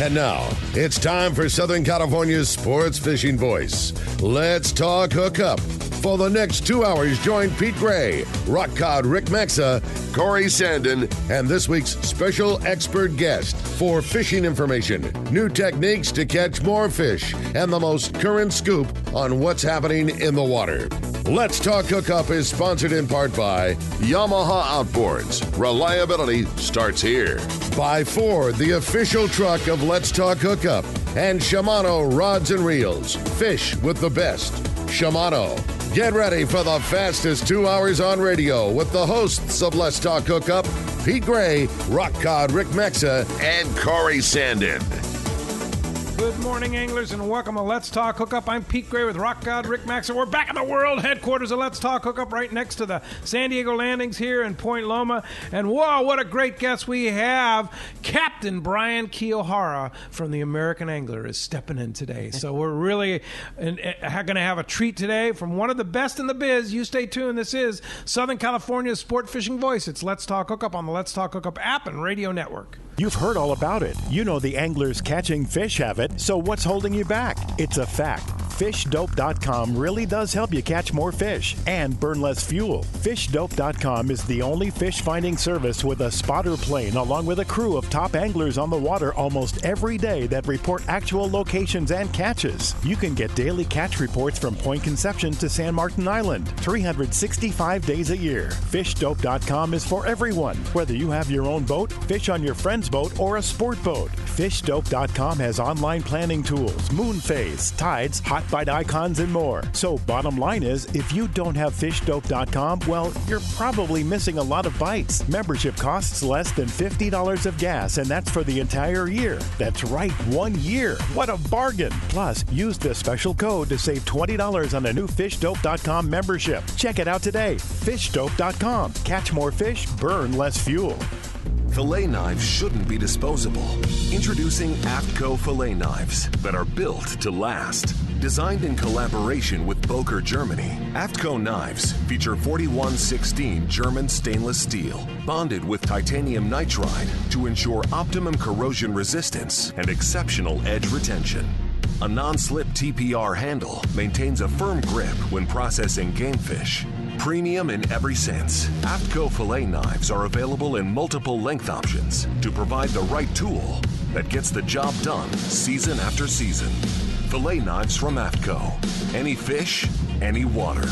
And now, it's time for Southern California's sports fishing voice. Let's talk hookup. For the next 2 hours, join Pete Gray, Rock Cod Rick Maxa, Corey Sandin, and this week's special expert guest for fishing information, new techniques to catch more fish, and the most current scoop on what's happening in the water. Let's Talk Hookup is sponsored in part by Yamaha Outboards. Reliability starts here. By Ford, the official truck of Let's Talk Hookup. And Shimano Rods and Reels. Fish with the best. Shimano. Get ready for the fastest 2 hours on radio with the hosts of Let's Talk Hookup, Pete Gray, Rock Cod Rick Maxa, and Corey Sandin. Good morning, anglers, and welcome to Let's Talk Hookup. I'm Pete Gray with Rock God Rick Maxa. We're back at the world headquarters of Let's Talk Hookup right next to the San Diego landings here in Point Loma. And whoa, what a great guest we have. Captain Brian Kiyohara from the American Angler is stepping in today. So we're really going to have a treat today from one of the best in the biz. You stay tuned. This is Southern California's sport fishing voice. It's Let's Talk Hookup on the Let's Talk Hookup app and radio network. You've heard all about it. You know the anglers catching fish have it, so what's holding you back? It's a fact. FishDope.com really does help you catch more fish and burn less fuel. FishDope.com is the only fish finding service with a spotter plane along with a crew of top anglers on the water almost every day that report actual locations and catches. You can get daily catch reports from Point Conception to San Martin Island, 365 days a year. FishDope.com is for everyone, whether you have your own boat, fish on your friend's boat, or a sport boat. FishDope.com has online planning tools, moon phase, tides, hot bite icons, and more. So bottom line is, if you don't have FishDope.com, well, you're probably missing a lot of bites. Membership costs less than $50 of gas, and that's for the entire year. That's right, 1 year. What a bargain. Plus, use the special code to save $20 on a new FishDope.com membership. Check it out today. FishDope.com. Catch more fish, burn less fuel. Fillet knives shouldn't be disposable. Introducing Afco fillet knives that are built to last. Designed in collaboration with Boker, Germany, Afco knives feature 4116 German stainless steel, bonded with titanium nitride to ensure optimum corrosion resistance and exceptional edge retention. A non-slip TPR handle maintains a firm grip when processing game fish. Premium in every sense, Afco fillet knives are available in multiple length options to provide the right tool that gets the job done season after season. Fillet knives from Afco. Any fish, any water.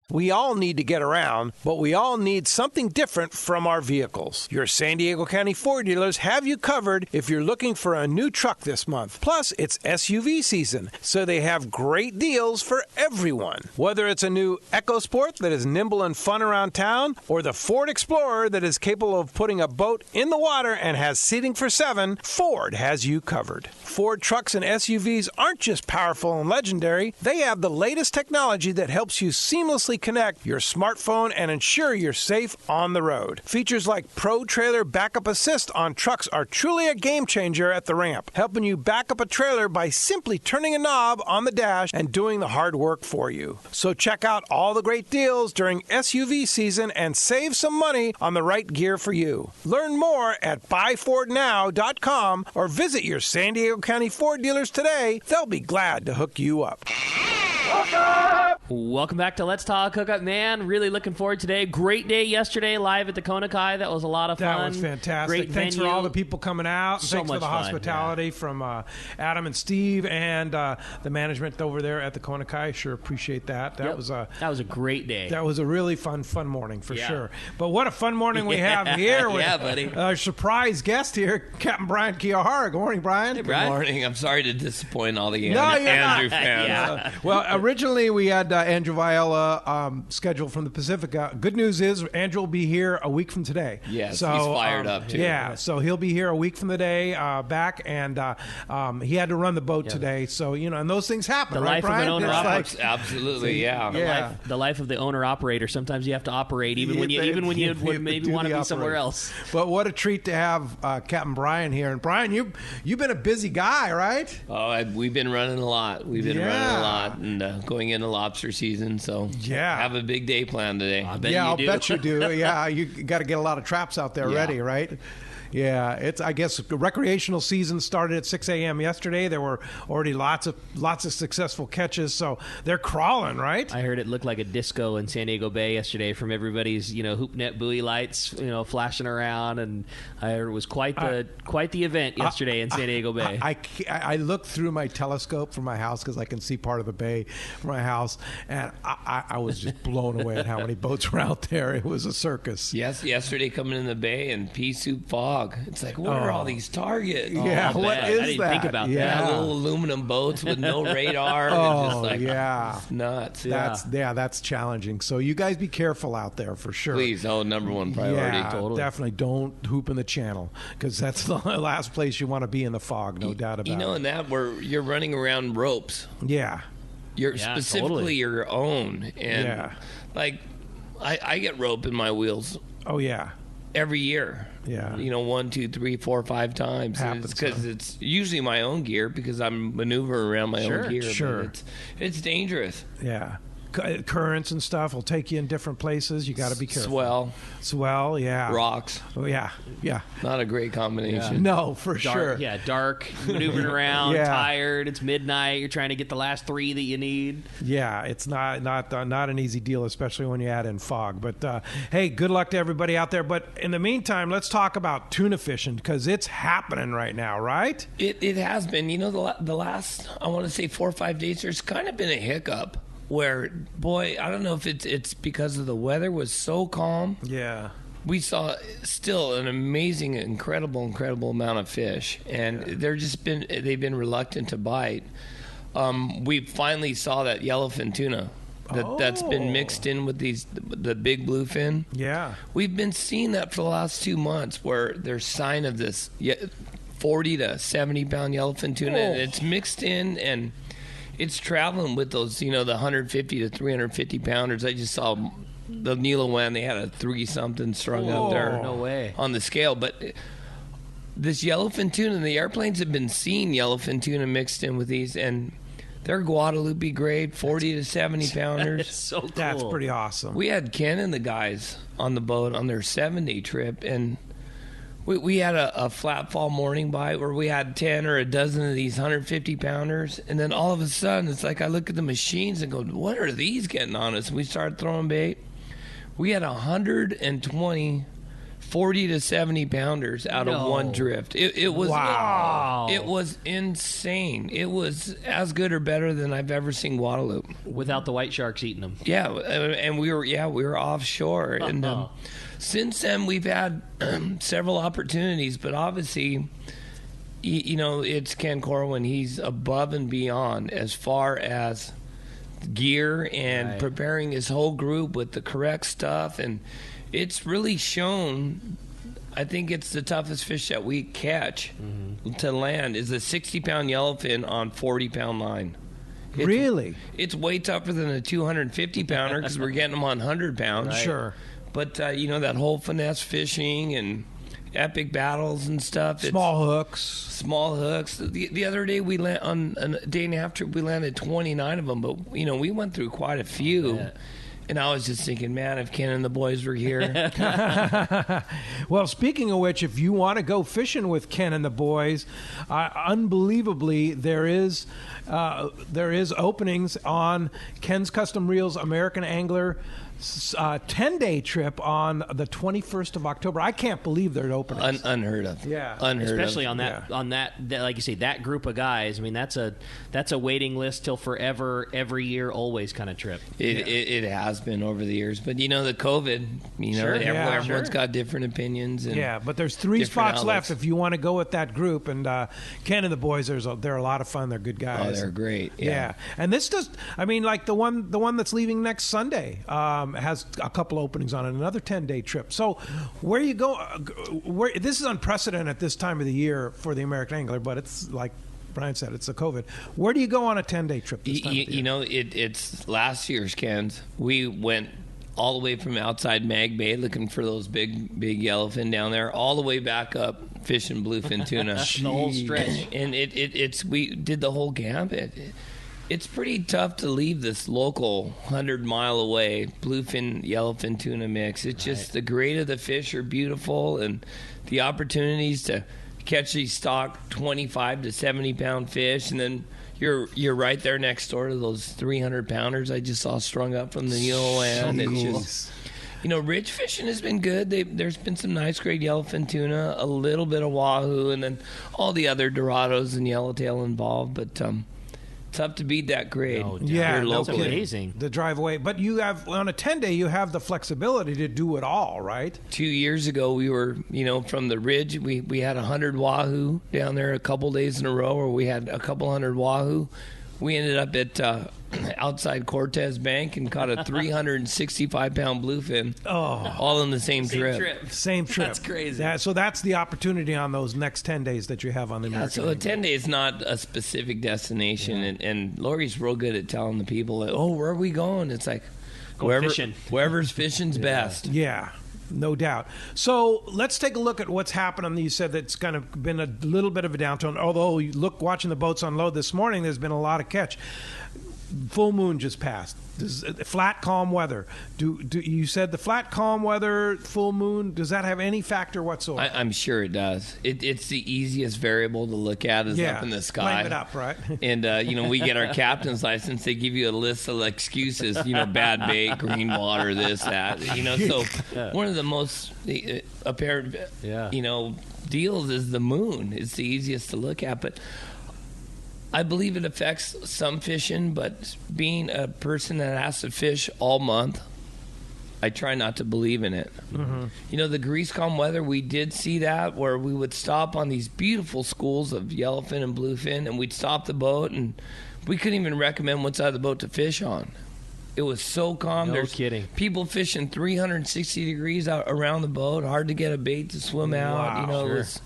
We all need to get around, but we all need something different from our vehicles. Your San Diego County Ford dealers have you covered if you're looking for a new truck this month. Plus, it's SUV season, so they have great deals for everyone. Whether it's a new EcoSport that is nimble and fun around town, or the Ford Explorer that is capable of putting a boat in the water and has seating for 7, Ford has you covered. Ford trucks and SUVs aren't just powerful and legendary. They have the latest technology that helps you seamlessly connect your smartphone and ensure you're safe on the road. Features like Pro Trailer Backup Assist on trucks are truly a game changer at the ramp, helping you back up a trailer by simply turning a knob on the dash and doing the hard work for you. So check out all the great deals during SUV season and save some money on the right gear for you. Learn more at buyfordnow.com or visit your San Diego County Ford dealers today. They'll be glad to hook you up. Welcome back to Let's Talk Hookup, man. Really looking forward today. Great day yesterday live at the Kona Kai. That was a lot of fun. That was fantastic. Great Thanks venue. for all the people coming out. So Thanks much for the fun, hospitality from Adam and Steve and the management over there at the Kona Kai. Sure appreciate that. That was a great day. That was a really fun morning for sure. But what a fun morning we have here with buddy. Our surprise guest here, Captain Brian Kiyohara. Good morning, Brian. Hey, Brian. Good morning. I'm sorry to disappoint all the Andrew fans. Well, originally we had Andrew Viola scheduled from the Pacific. Good news is Andrew will be here a week from today. Yes, so, he's fired up too. Yeah, so he'll be here a week from the day back, and he had to run the boat today. So and those things happen. The right, life of an Brian? owner absolutely, The life of the owner operator. Sometimes you have to operate even when you would maybe want to be somewhere else. But what a treat to have Captain Brian here. And Brian, you've been a busy guy, right? Oh, we've been running a lot. And going into lobster season. So have a big day planned today. I'll bet you do. Yeah, you got to get a lot of traps out there ready, right? Yeah, it's. I guess the recreational season started at 6 a.m. yesterday. There were already lots of successful catches, so they're crawling, right? I heard it looked like a disco in San Diego Bay yesterday from everybody's hoop net buoy lights flashing around, and I heard it was quite the event yesterday in San Diego Bay. I looked through my telescope from my house because I can see part of the bay from my house, and I was just blown away at how many boats were out there. It was a circus. Yes, yesterday coming in the bay and pea soup fog. It's like, what are all these targets? Yeah, what is that? I didn't think about that. Little aluminum boats with no radar. It's nuts. That's challenging. So you guys be careful out there for sure. Please, number one priority. Yeah, totally. Definitely don't hoop in the channel because that's the last place you want to be in the fog, no doubt about it. And that where you're running around ropes. Yeah. You're specifically your own. And I get rope in my wheels. Oh, yeah. Every year. Yeah. 1, 2, 3, 4, 5 times. Because it's usually my own gear because I'm maneuvering around my own gear. Sure. But it's dangerous. Yeah. Currents and stuff will take you in different places. You got to be careful. Swell, yeah. Rocks. Oh, yeah. Not a great combination. Yeah. No, for sure. Yeah, dark, maneuvering around, tired. It's midnight. You're trying to get the last 3 that you need. Yeah, it's not an easy deal, especially when you add in fog. But hey, good luck to everybody out there. But in the meantime, let's talk about tuna fishing because it's happening right now, right? It has been. The last, I want to say 4 or 5 days, there's kind of been a hiccup. Where, boy, I don't know if it's because of the weather was so calm. Yeah. We saw still an amazing, incredible amount of fish. And they've been reluctant to bite. We finally saw that yellowfin tuna that's been mixed in with the big bluefin. Yeah. We've been seeing that for the last 2 months where there's sign of this 40 to 70 pound yellowfin tuna. And it's mixed in and it's traveling with those, the 150 to 350 pounders. I just saw the Nilo-Wan, they had a 3-something strung up there. No way. On the scale. But this yellowfin tuna, the airplanes have been seeing yellowfin tuna mixed in with these, and they're Guadalupe grade, 40 to 70 pounders. That's so cool. That's pretty awesome. We had Ken and the guys on the boat on their 7-day trip, and we had a flat fall morning bite where we had 10 or a dozen of these 150 pounders, and then all of a sudden it's like I look at the machines and go, what are these getting on us? And we started throwing bait. We had 120 40 to 70 pounders out of one drift. It was wow. It was insane. It was as good or better than I've ever seen Guadalupe without the white sharks eating them. Yeah, and we were offshore, and since then we've had several opportunities, but obviously, it's Ken Corwin. He's above and beyond as far as gear and preparing his whole group with the correct stuff, and it's really shown. I think it's the toughest fish that we catch to land is a 60-pound yellowfin on 40-pound line. Really? It's way tougher than a 250-pounder because we're getting them on 100 pounds. Right. Sure. But, that whole finesse fishing and epic battles and stuff. Small hooks. Small hooks. The other day we on a day and a half trip, we landed 29 of them. But, we went through quite a few. Yeah. And I was just thinking, man, if Ken and the boys were here. Well, speaking of which, if you want to go fishing with Ken and the boys, unbelievably, there is openings on Ken's Custom Reels American Angler 10-day trip on the 21st of October. I can't believe they're open. Unheard of. Yeah. Especially on that, like you say, that group of guys. I mean, that's a waiting list till forever, every year, always kind of trip. It has been over the years, but the COVID, everyone's got different opinions. And but there's 3 spots left if you want to go with that group. And Ken and the boys, they're a lot of fun. They're good guys. Oh, they're great. Yeah. And this like the one that's leaving next Sunday. Has a couple openings on it, another 10-day trip. So where you go, this is unprecedented at this time of the year for the American Angler, but it's like Brian said, it's the COVID. Where do you go on a 10-day trip this time of the year? It's last year's, Ken's. We went all the way from outside Mag Bay looking for those big yellowfin down there, all the way back up fishing bluefin tuna. The whole stretch. And we did the whole gambit. It's pretty tough to leave this local 100-mile away bluefin, yellowfin tuna mix. It's just the grade of the fish are beautiful, and the opportunities to catch these stock 25 to 70 pound fish, and then you're right there next door to those 300 pounders I just saw strung up from the Neil end. It's just, rich fishing has been good. There's been some nice grade yellowfin tuna, a little bit of wahoo, and then all the other Dorados and yellowtail involved, but tough to beat that grade. Yeah, that's amazing. The drive away. But you have, on a 10-day, you have the flexibility to do it all, right? 2 years ago, we were, from the ridge, we had 100 wahoo down there a couple days in a row, where we had a couple hundred wahoo. We ended up at outside Cortez Bank and caught a 365-pound bluefin, all in the same trip. Same trip. That's crazy. Yeah, so that's the opportunity on those next 10 days that you have on the American. So a 10-day is not a specific destination, and Lori's real good at telling the people, that, where are we going? It's like, fishing. Wherever's fishing's best. Yeah. No doubt. So let's take a look at what's happening. You said that's kind of been a little bit of a downturn. Although you look, watching the boats unload this morning, there's been a lot of catch. Full moon just passed. Flat, calm weather. Do you said the flat, calm weather, full moon? Does that have any factor whatsoever? I'm sure it does. It's the easiest variable to look at is up in the sky. Climb it up, right? And we get our captain's license. They give you a list of excuses. Bad bait, green water, this, that. So one of the most apparent, deals is the moon. It's the easiest to look at, but I believe it affects some fishing, but being a person that has to fish all month, I try not to believe in it. Mm-hmm. The grease calm weather, we did see that, where we would stop on these beautiful schools of yellowfin and bluefin, and we'd stop the boat, and we couldn't even recommend what side of the boat to fish on. It was so calm. There's kidding. People fishing 360 degrees out around the boat, hard to get a bait to swim out. Wow, It was...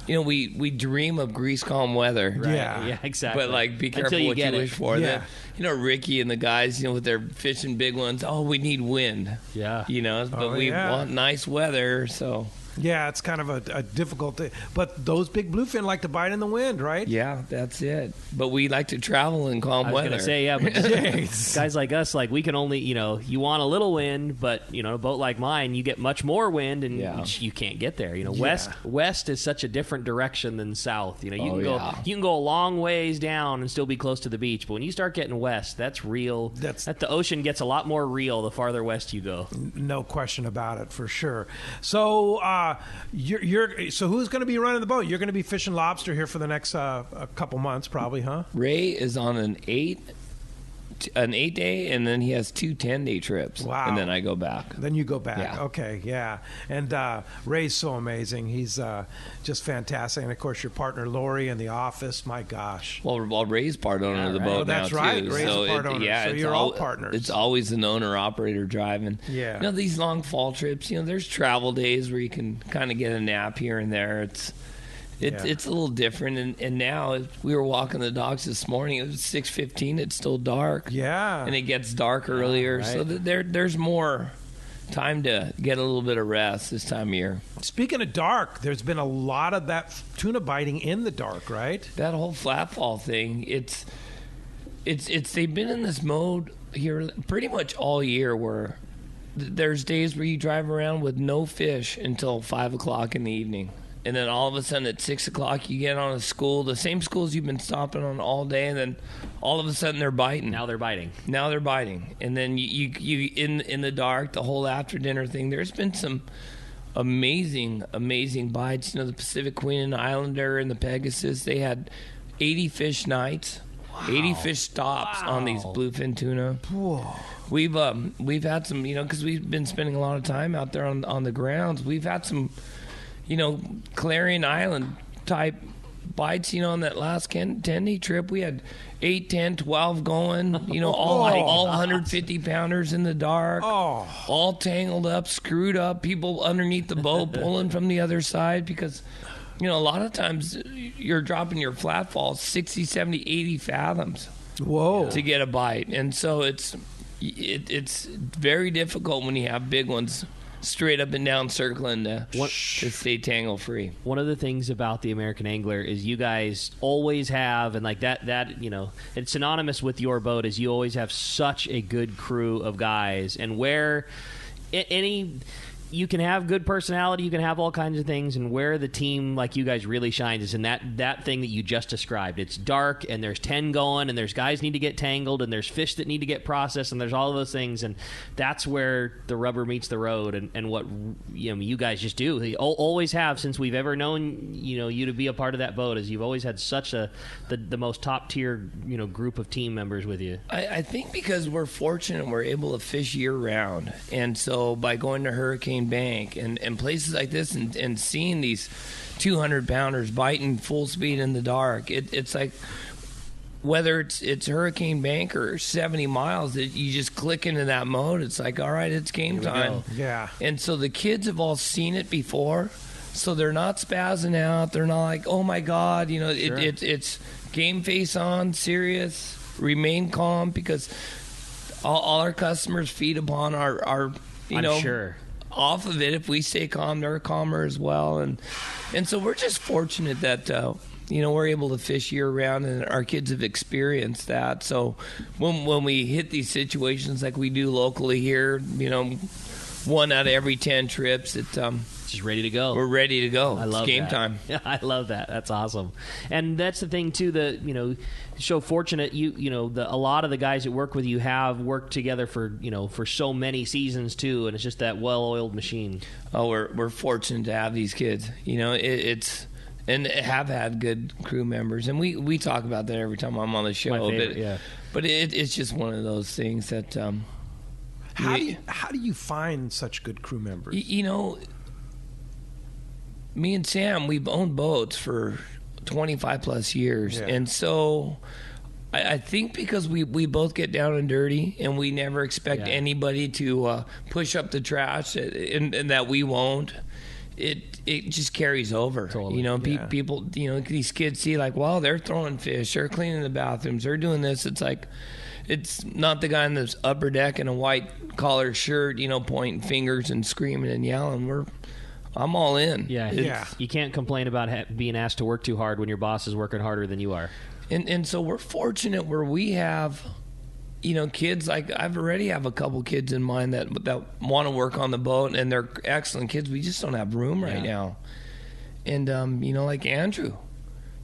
we dream of grease calm weather. Right. Yeah, exactly. But be careful what you wish for. Yeah. Ricky and the guys, with their fishing big ones. Oh, we need wind. Yeah. But we want nice weather. So Yeah, it's kind of a difficult thing. But those big bluefin like to bite in the wind, right? Yeah, that's it. But we like to travel in calm weather. I was going to say, yeah, but guys like us, we can only, you want a little wind, but, a boat like mine, you get much more wind, and you can't get there. West is such a different direction than south. You can go a long ways down and still be close to the beach, but when you start getting west, that's real. The ocean gets a lot more real the farther west you go. No question about it, for sure. So, so who's going to be running the boat? You're going to be fishing lobster here for the next a couple months, probably, huh? Ray is on an 8-day, and then he has 2 10-day trips. Wow. And then I go back. Then you go back. Yeah. Okay, yeah. And Ray's so amazing. He's just fantastic. And, of course, your partner, Lori, in the office. My gosh. Well, Ray's part owner of the boat now, that's right. too. Ray's a part owner. So you're all partners. It's always an owner-operator driving. Yeah. These long fall trips, there's travel days where you can kind of get a nap here and there. It's a little different, and now we were walking the docks this morning. It was 6:15. It's still dark. Yeah, and it gets dark earlier, right. So there's more time to get a little bit of rest this time of year. Speaking of dark, there's been a lot of that tuna biting in the dark, right? That whole flat fall thing. It's they've been in this mode here pretty much all year, where there's days where you drive around with no fish until 5 o'clock in the evening. And then all of a sudden at 6 o'clock you get on a school, the same schools you've been stopping on all day, and then all of a sudden they're biting. Now they're biting. And then you in the dark, the whole after dinner thing. There's been some amazing bites. The Pacific Queen and Islander and the Pegasus, they had 80 fish nights. Wow. 80 fish stops on these bluefin tuna. Whoa. We've had some, because we've been spending a lot of time out there on the grounds. We've had some Clarion Island type bites, on that last 10-day trip. We had 8, 10, 12 going, all 150 pounders in the dark, all tangled up, screwed up, people underneath the boat pulling from the other side, because, a lot of times you're dropping your flat fall 60, 70, 80 fathoms. Whoa. To get a bite. And so it's very difficult when you have big ones straight up and down circling to stay tangle free. One of the things about the American Angler is you guys always have, and like that you know, it's synonymous with your boat, is you always have such a good crew of guys. And where you can have good personality, you can have all kinds of things, and where the team like you guys really shines is in that thing that you just described. It's dark, and there's 10 going, and there's guys need to get tangled, and there's fish that need to get processed, and there's all of those things, and that's where the rubber meets the road, and what you guys just do. You always have, since we've ever known you to be a part of that boat, is you've always had such the most top tier group of team members with you. I think because we're fortunate, we're able to fish year round, and so by going to Hurricane Bank and places like this and seeing these 200-pounders biting full speed in the dark, it's like whether it's Hurricane Bank or 70 miles, that you just click into that mode. It's like, all right, it's game time. Yeah. And so the kids have all seen it before, so they're not spazzing out. They're not like, oh my God, sure. It's game face on, serious, remain calm, because all our customers feed upon our I'm sure. off of it. If we stay calm, they're calmer as well, and so we're just fortunate that we're able to fish year round, and our kids have experienced that. So when we hit these situations like we do locally here, 1 out of every 10 trips, it's just ready to go. We're ready to go. I love it's game that. time. I love that. That's awesome. And that's the thing too, that so fortunate a lot of the guys that work with you have worked together for so many seasons too, and it's just that well-oiled machine. Oh, we're fortunate to have these kids. It's and have had good crew members, and we talk about that every time I'm on the show. My favorite, but it's just one of those things that how do you find such good crew members? Me and Sam, we've owned boats for 25 plus years, and so I think because we both get down and dirty, and we never expect anybody to push up the trash, and that we won't. It just carries over. Totally. People, these kids see like, wow, they're throwing fish, they're cleaning the bathrooms, they're doing this. It's like, it's not the guy in this upper deck in a white collar shirt, pointing fingers and screaming and yelling. I'm all in. Yeah. You can't complain about being asked to work too hard when your boss is working harder than you are. And so we're fortunate where we have, kids. Like I've already have a couple kids in mind that want to work on the boat, and they're excellent kids. We just don't have room right now. And like Andrew,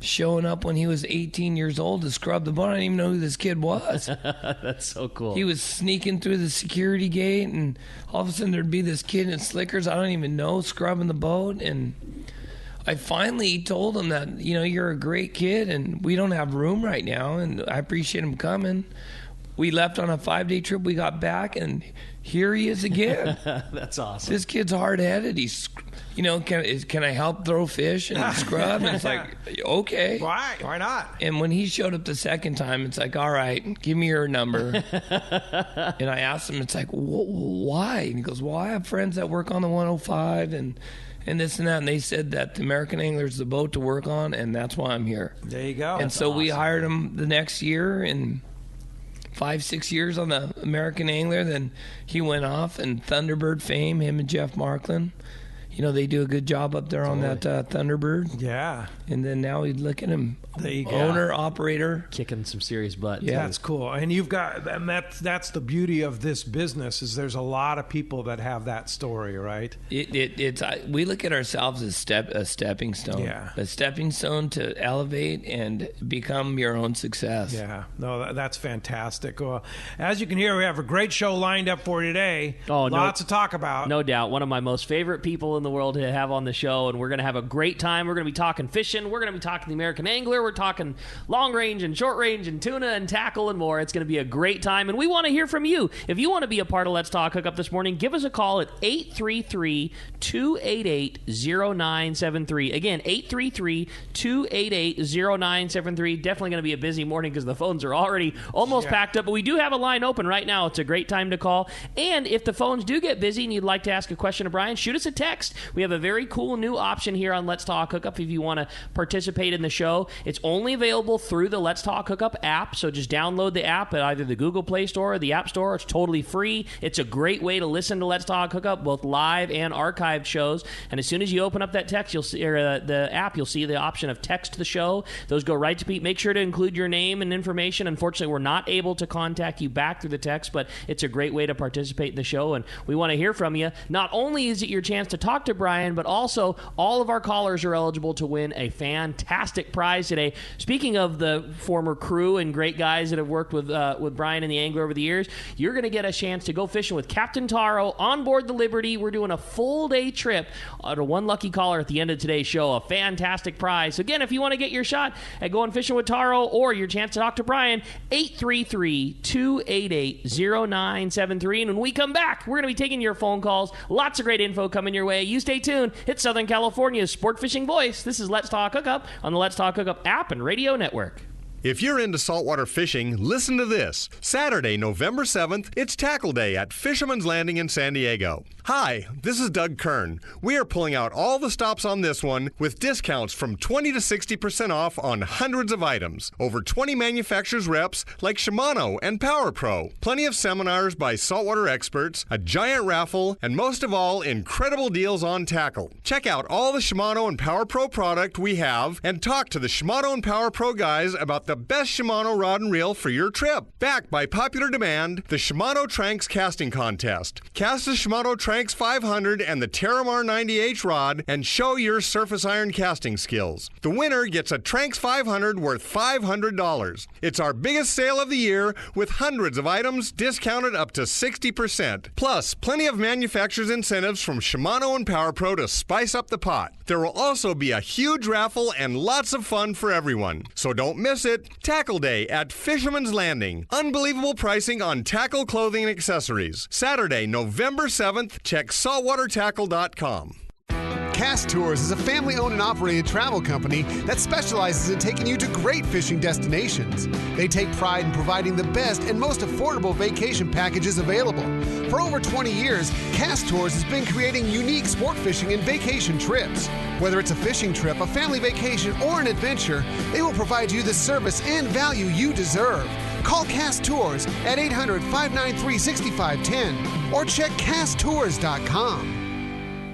showing up when he was 18 years old to scrub the boat. I didn't even know who this kid was. That's so cool. He was sneaking through the security gate, and all of a sudden there'd be this kid in slickers I don't even know scrubbing the boat. And I finally told him that, you're a great kid, and we don't have room right now, and I appreciate him coming. We left on a 5-day trip. We got back, and here he is again. That's awesome. This kid's hard-headed. He's, can I help throw fish and scrub? And it's like, okay. Why not? And when he showed up the second time, it's like, all right, give me your number. And I asked him, it's like, why? And he goes, well, I have friends that work on the 105 and this and that. And they said that the American Angler is the boat to work on, and that's why I'm here. There you go. And that's so awesome. we hired him the next year, and 5-6 years on the American Angler. Then he went off, and Thunderbird fame, him and Jeff Markland. They do a good job up there on that Thunderbird. Yeah. And then now we look at him, there you go. Owner, operator. Kicking some serious butt. Yeah, that's cool. And you've got, and that's the beauty of this business, is there's a lot of people that have that story, right? We look at ourselves as a stepping stone. Yeah. A stepping stone to elevate and become your own success. Yeah. No, that's fantastic. Well, as you can hear, we have a great show lined up for today. Lots to talk about. No doubt. One of my most favorite people in the world to have on the show, and we're going to have a great time. We're going to be talking fishing. We're going to be talking the American Angler. We're talking long range and short range and tuna and tackle and more. It's going to be a great time, and we want to hear from you. If you want to be a part of Let's Talk Hookup this morning, give us a call at 833-288-0973. Again, 833-288-0973. Definitely going to be a busy morning because the phones are already almost packed up, but we do have a line open right now. It's a great time to call. And if the phones do get busy and you'd like to ask a question to Brian, shoot us a text We have a very cool new option here on Let's Talk Hookup if you want to participate in the show. It's only available through the Let's Talk Hookup app, so just download the app at either the Google Play Store or the App Store. It's totally free. It's a great way to listen to Let's Talk Hookup, both live and archived shows. And as soon as you open up that text, you'll see, or the app, you'll see the option of text the show. Those go right to Pete. Make sure to include your name and information. Unfortunately, we're not able to contact you back through the text, but it's a great way to participate in the show, and we want to hear from you. Not only is it your chance to talk to Brian, but also all of our callers are eligible to win a fantastic prize today. Speaking of the former crew and great guys that have worked with Brian and the Angler over the years, you're going to get a chance to go fishing with Captain Taro on board the Liberty. We're doing a full-day trip to one lucky caller at the end of today's show. A fantastic prize. So again, if you want to get your shot at going fishing with Taro or your chance to talk to Brian, 833-288-0973. And when we come back, we're going to be taking your phone calls. Lots of great info coming your way. You stay tuned. It's Southern California's sport fishing voice. This is Let's Talk Hookup on the Let's Talk Hookup app and radio network. If you're into saltwater fishing, listen to this. Saturday, November 7th, it's Tackle Day at Fisherman's Landing in San Diego. Hi, this is Doug Kern. We are pulling out all the stops on this one with discounts from 20 to 60% off on hundreds of items. Over 20 manufacturers reps like Shimano and Power Pro. Plenty of seminars by saltwater experts, a giant raffle, and most of all, incredible deals on tackle. Check out all the Shimano and Power Pro product we have and talk to the Shimano and Power Pro guys about the best Shimano rod and reel for your trip. Backed by popular demand, the Shimano Trance Casting Contest. Cast the Shimano Trance 500 and the Terramar 90H rod and show your surface iron casting skills. The winner gets a Trance 500 worth $500. It's our biggest sale of the year with hundreds of items discounted up to 60%. Plus, plenty of manufacturers' incentives from Shimano and Power Pro to spice up the pot. There will also be a huge raffle and lots of fun for everyone. So don't miss it. Tackle Day at Fisherman's Landing. Unbelievable pricing on tackle, clothing, and accessories. Saturday, November 7th. Check saltwatertackle.com. Cast Tours is a family-owned and operated travel company that specializes in taking you to great fishing destinations. They take pride in providing the best and most affordable vacation packages available. For over 20 years, Cast Tours has been creating unique sport fishing and vacation trips. Whether it's a fishing trip, a family vacation, or an adventure, they will provide you the service and value you deserve. Call Cast Tours at 800-593-6510 or check casttours.com.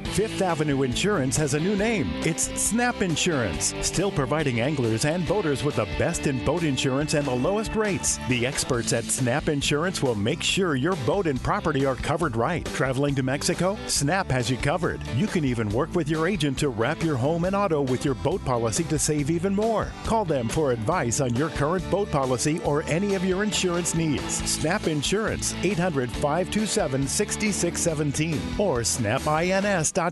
Fifth Avenue Insurance has a new name. It's Snap Insurance, still providing anglers and boaters with the best in boat insurance and the lowest rates. The experts at Snap Insurance will make sure your boat and property are covered right. Traveling to Mexico? Snap has you covered. You can even work with your agent to wrap your home and auto with your boat policy to save even more. Call them for advice on your current boat policy or any of your insurance needs. Snap Insurance, 800-527-6617 or snapins.com.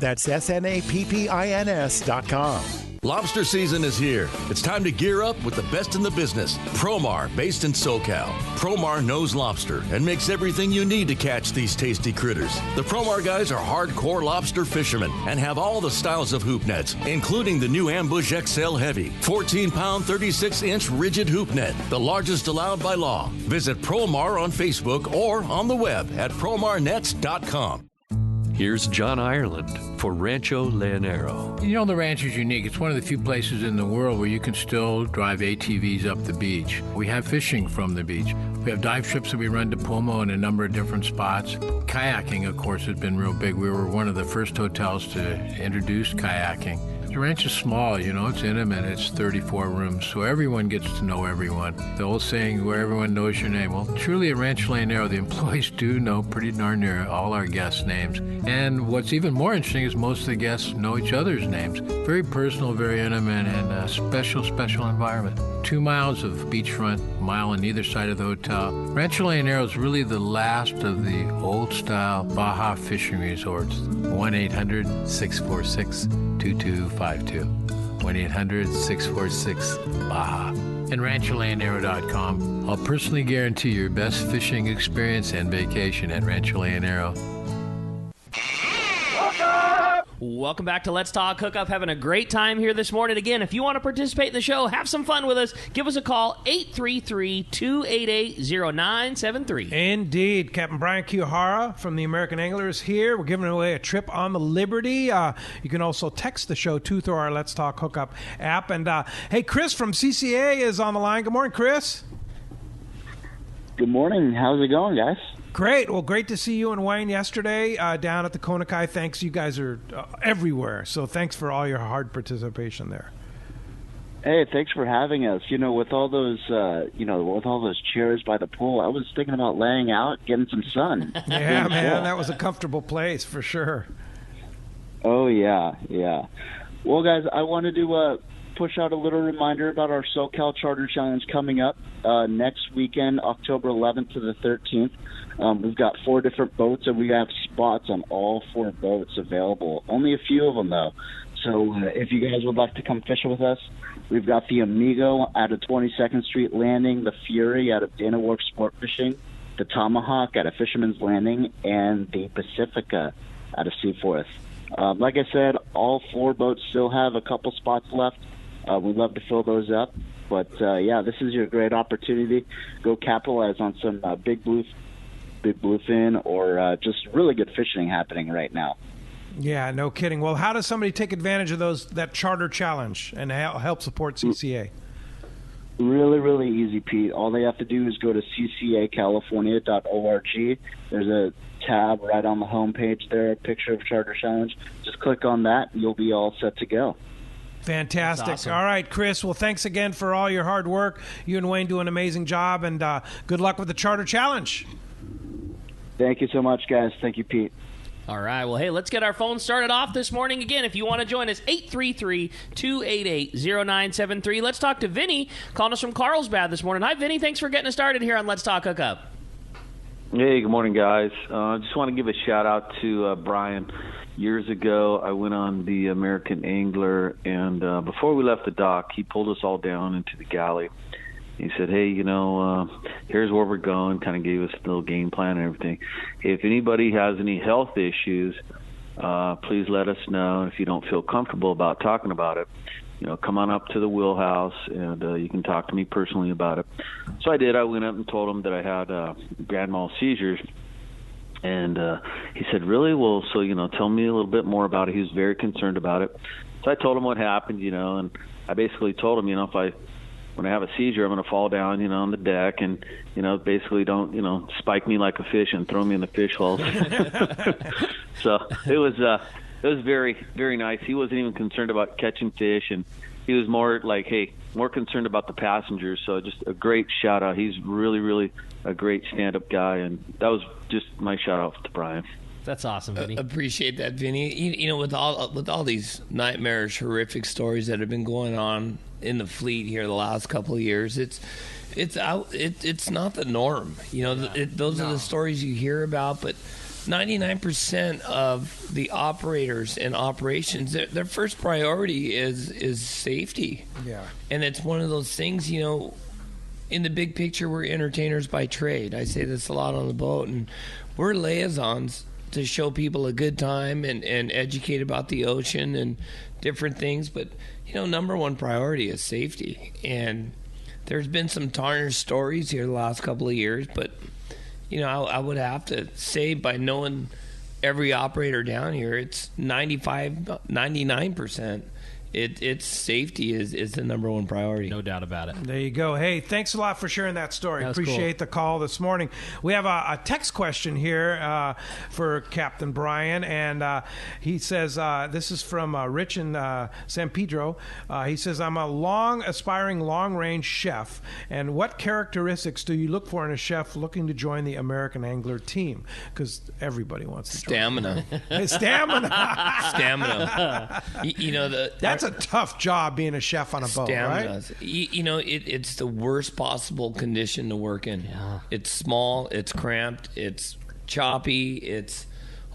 That's SNAPPINS.com. Lobster season is here. It's time to gear up with the best in the business. Promar, based in Socal. Promar knows lobster and makes everything you need to catch these tasty critters. The Promar guys are hardcore lobster fishermen and have all the styles of hoop nets, including the new Ambush XL Heavy, 14-pound, 36-inch rigid hoop net, the largest allowed by law. Visit Promar on Facebook or on the web at promarnets.com. Here's John Ireland for Rancho Leonero. You know, the ranch is unique. It's one of the few places in the world where you can still drive ATVs up the beach. We have fishing from the beach. We have dive trips that we run to Pomo in a number of different spots. Kayaking, of course, has been real big. We were one of the first hotels to introduce kayaking. The ranch is small, you know, it's intimate. It's 34 rooms, so everyone gets to know everyone. The old saying, where everyone knows your name. Well, truly at Rancho Leonero, the employees do know pretty darn near all our guests' names. And what's even more interesting is most of the guests know each other's names. Very personal, very intimate, and a special, special environment. 2 miles of beachfront, a mile on either side of the hotel. Rancho Leonero is really the last of the old-style Baja fishing resorts. 1-800-646-2252. 1-800-646-BAJA. And RanchoLeonero.com. I'll personally guarantee your best fishing experience and vacation at Rancho Leonero. Welcome back to Let's Talk Hookup. Having a great time here this morning. Again, if you want to participate in the show, have some fun with us, give us a call, 833-288-0973. Indeed. Captain Brian Kiyohara from the American Anglers here. We're giving away a trip on the Liberty. You can also text the show, too, through our Let's Talk Hookup app. And, hey, Chris from CCA is on the line. Good morning, Chris. Good morning. How's it going, guys? Great. Well, great to see you and Wayne yesterday down at the Kona Kai. Thanks. You guys are everywhere. So thanks for all your hard participation there. Hey, thanks for having us. With all those, with all those chairs by the pool, I was thinking about laying out, getting some sun. Yeah, man, that was a comfortable place for sure. Oh, yeah. Well, guys, I wanted to push out a little reminder about our Socal Charter Challenge coming up next weekend, October 11th to the 13th. We've got 4 different boats, and we have spots on all 4 boats available. Only a few of them, though. So if you guys would like to come fishing with us, we've got the Amigo out of 22nd Street Landing, the Fury out of Dana Wharf Sport Fishing, the Tomahawk out of Fisherman's Landing, and the Pacifica out of Seaforth. Like I said, all 4 boats still have a couple spots left. We'd love to fill those up. But, this is your great opportunity. Go capitalize on some big bluefin or just really good fishing happening right now. Yeah, no kidding. Well, how does somebody take advantage of that charter challenge and help support CCA? Really, really easy, Pete. All they have to do is go to ccacalifornia.org. There's a tab right on the homepage there, a picture of Charter Challenge. Just click on that, and you'll be all set to go. Fantastic. Awesome. All right, Chris. Well, thanks again for all your hard work. You and Wayne do an amazing job, and good luck with the Charter Challenge. Thank you so much, guys. Thank you, Pete. All right. Well, hey, let's get our phone started off this morning. Again, if you want to join us, 833-288-0973. Let's talk to Vinny, calling us from Carlsbad this morning. Hi, Vinny. Thanks for getting us started here on Let's Talk Hookup. Hey, good morning, guys. Just want to give a shout-out to Brian. Years ago, I went on the American Angler, and before we left the dock, he pulled us all down into the galley. He said, hey, here's where we're going, kind of gave us a little game plan and everything. If anybody has any health issues, please let us know. If you don't feel comfortable about talking about it, come on up to the wheelhouse, and you can talk to me personally about it. So I did. I went up and told him that I had grand mal seizures. And he said, really? Well, so, tell me a little bit more about it. He was very concerned about it. So I told him what happened, and I basically told him, when I have a seizure, I'm going to fall down, on the deck and, basically don't, spike me like a fish and throw me in the fish hole. So it was very, very nice. He wasn't even concerned about catching fish, and he was more concerned about the passengers. So just a great shout out. He's really, really a great stand-up guy, and that was just my shout out to Brian. That's awesome, Vinny. Appreciate that, Vinny. With all these nightmarish, horrific stories that have been going on in the fleet here the last couple of years, it's not the norm. Those are the stories you hear about, but 99% of the operators and operations, their first priority is safety. Yeah, and it's one of those things. In the big picture, we're entertainers by trade. I say this a lot on the boat, and we're liaisons to show people a good time and educate about the ocean and different things. But, number one priority is safety. And there's been some tarnished stories here the last couple of years, but, I would have to say, by knowing every operator down here, it's 99%. It's safety is the number one priority. No doubt about it. There you go. Hey, thanks a lot for sharing that story. Appreciate the call this morning. We have a text question here for Captain Brian, and he says, this is from Rich in San Pedro. He says, I'm a aspiring long-range chef, and what characteristics do you look for in a chef looking to join the American Angler team? Because everybody wants to Stamina. join. Stamina. Stamina. That's a tough job being a chef on a boat, right? It's the worst possible condition to work in. Yeah. It's small, it's cramped, it's choppy, it's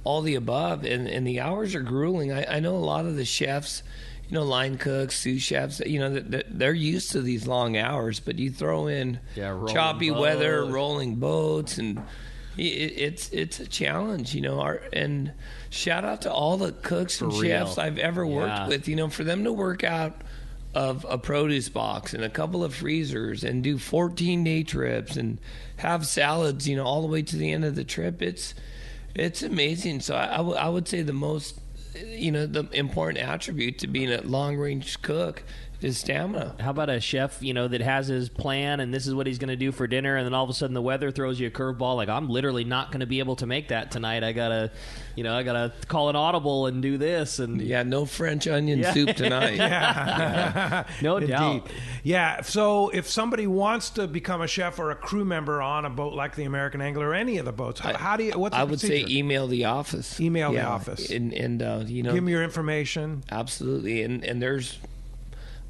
all the above, and the hours are grueling. I know a lot of the chefs, line cooks, sous chefs, they're used to these long hours, but you throw in choppy weather, rolling boats, and It's a challenge, and shout out to all the cooks and chefs I've ever worked with, for them to work out of a produce box and a couple of freezers and do 14-day trips and have salads, all the way to the end of the trip. It's amazing. So I would say the most, the important attribute to being a long-range cook is stamina. How about a chef, that has his plan and this is what he's going to do for dinner, and then all of a sudden the weather throws you a curveball, like, I'm literally not going to be able to make that tonight. I gotta call an audible and do this, and no French onion soup tonight. No doubt. Yeah. So if somebody wants to become a chef or a crew member on a boat like the American Angler or any of the boats, how do you? What's the I would procedure? say email the office. Email the office, and give them your information. Absolutely, and there's.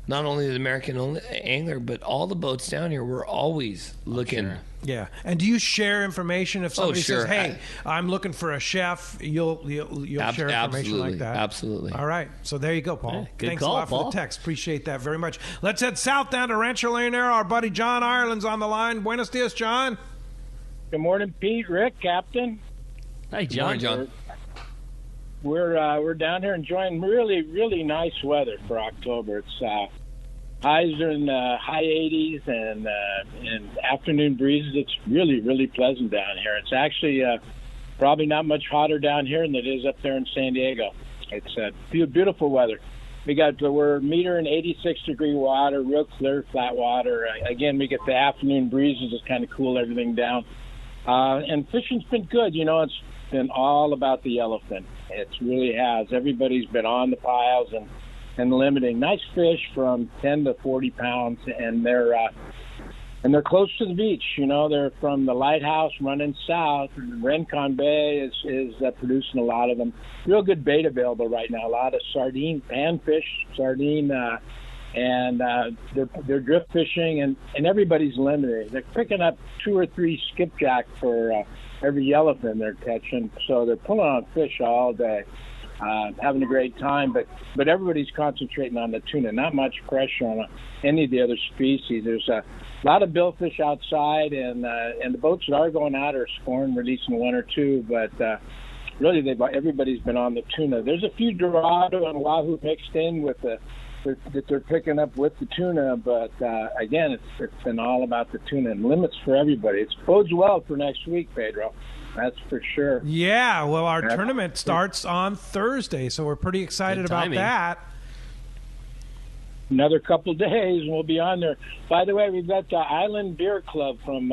Not only the American Angler, but all the boats down here, we're always looking. Sure. Yeah. And do you share information if somebody says, hey, I'm looking for a chef, you'll share information like that? Absolutely. All right. So there you go, Paul. Yeah, good Thanks call, a lot for Paul. the text. Appreciate that very much. Let's head south down to Rancho Leonero. Our buddy John Ireland's on the line. Buenos dias, John. Good morning, Pete, Rick, Captain. Hey, John. Good morning, John. We're down here enjoying really, really nice weather for October. It's highs are in the high 80s and afternoon breezes. It's really, really pleasant down here. It's actually probably not much hotter down here than it is up there in San Diego. It's beautiful weather. We're metering 86-degree water, real clear, flat water. Again, we get the afternoon breezes to kind of cool everything down. And fishing's been good. It's been all about the yellowfin. It really has. Everybody's been on the piles and limiting. Nice fish from 10 to 40 pounds, and they're close to the beach. They're from the lighthouse running south. Rincon Bay is producing a lot of them. Real good bait available right now. A lot of sardine, panfish, sardine, and they're drift fishing, and everybody's limiting. They're picking up 2 or 3 skipjack for every yellowfin they're catching, so they're pulling on fish all day. Having a great time, but everybody's concentrating on the tuna. Not much pressure on any of the other species. There's a lot of billfish outside, and the boats that are going out are scoring, releasing 1 or 2. But really, everybody's been on the tuna. There's a few Dorado and Wahoo mixed in with that they're picking up with the tuna. But again, it's been all about the tuna and limits for everybody. It bodes well for next week, Pedro. That's for sure. Yeah, well, our tournament starts on Thursday, so we're pretty excited about that. Another couple of days, and we'll be on there. By the way, we've got the Island Beer Club from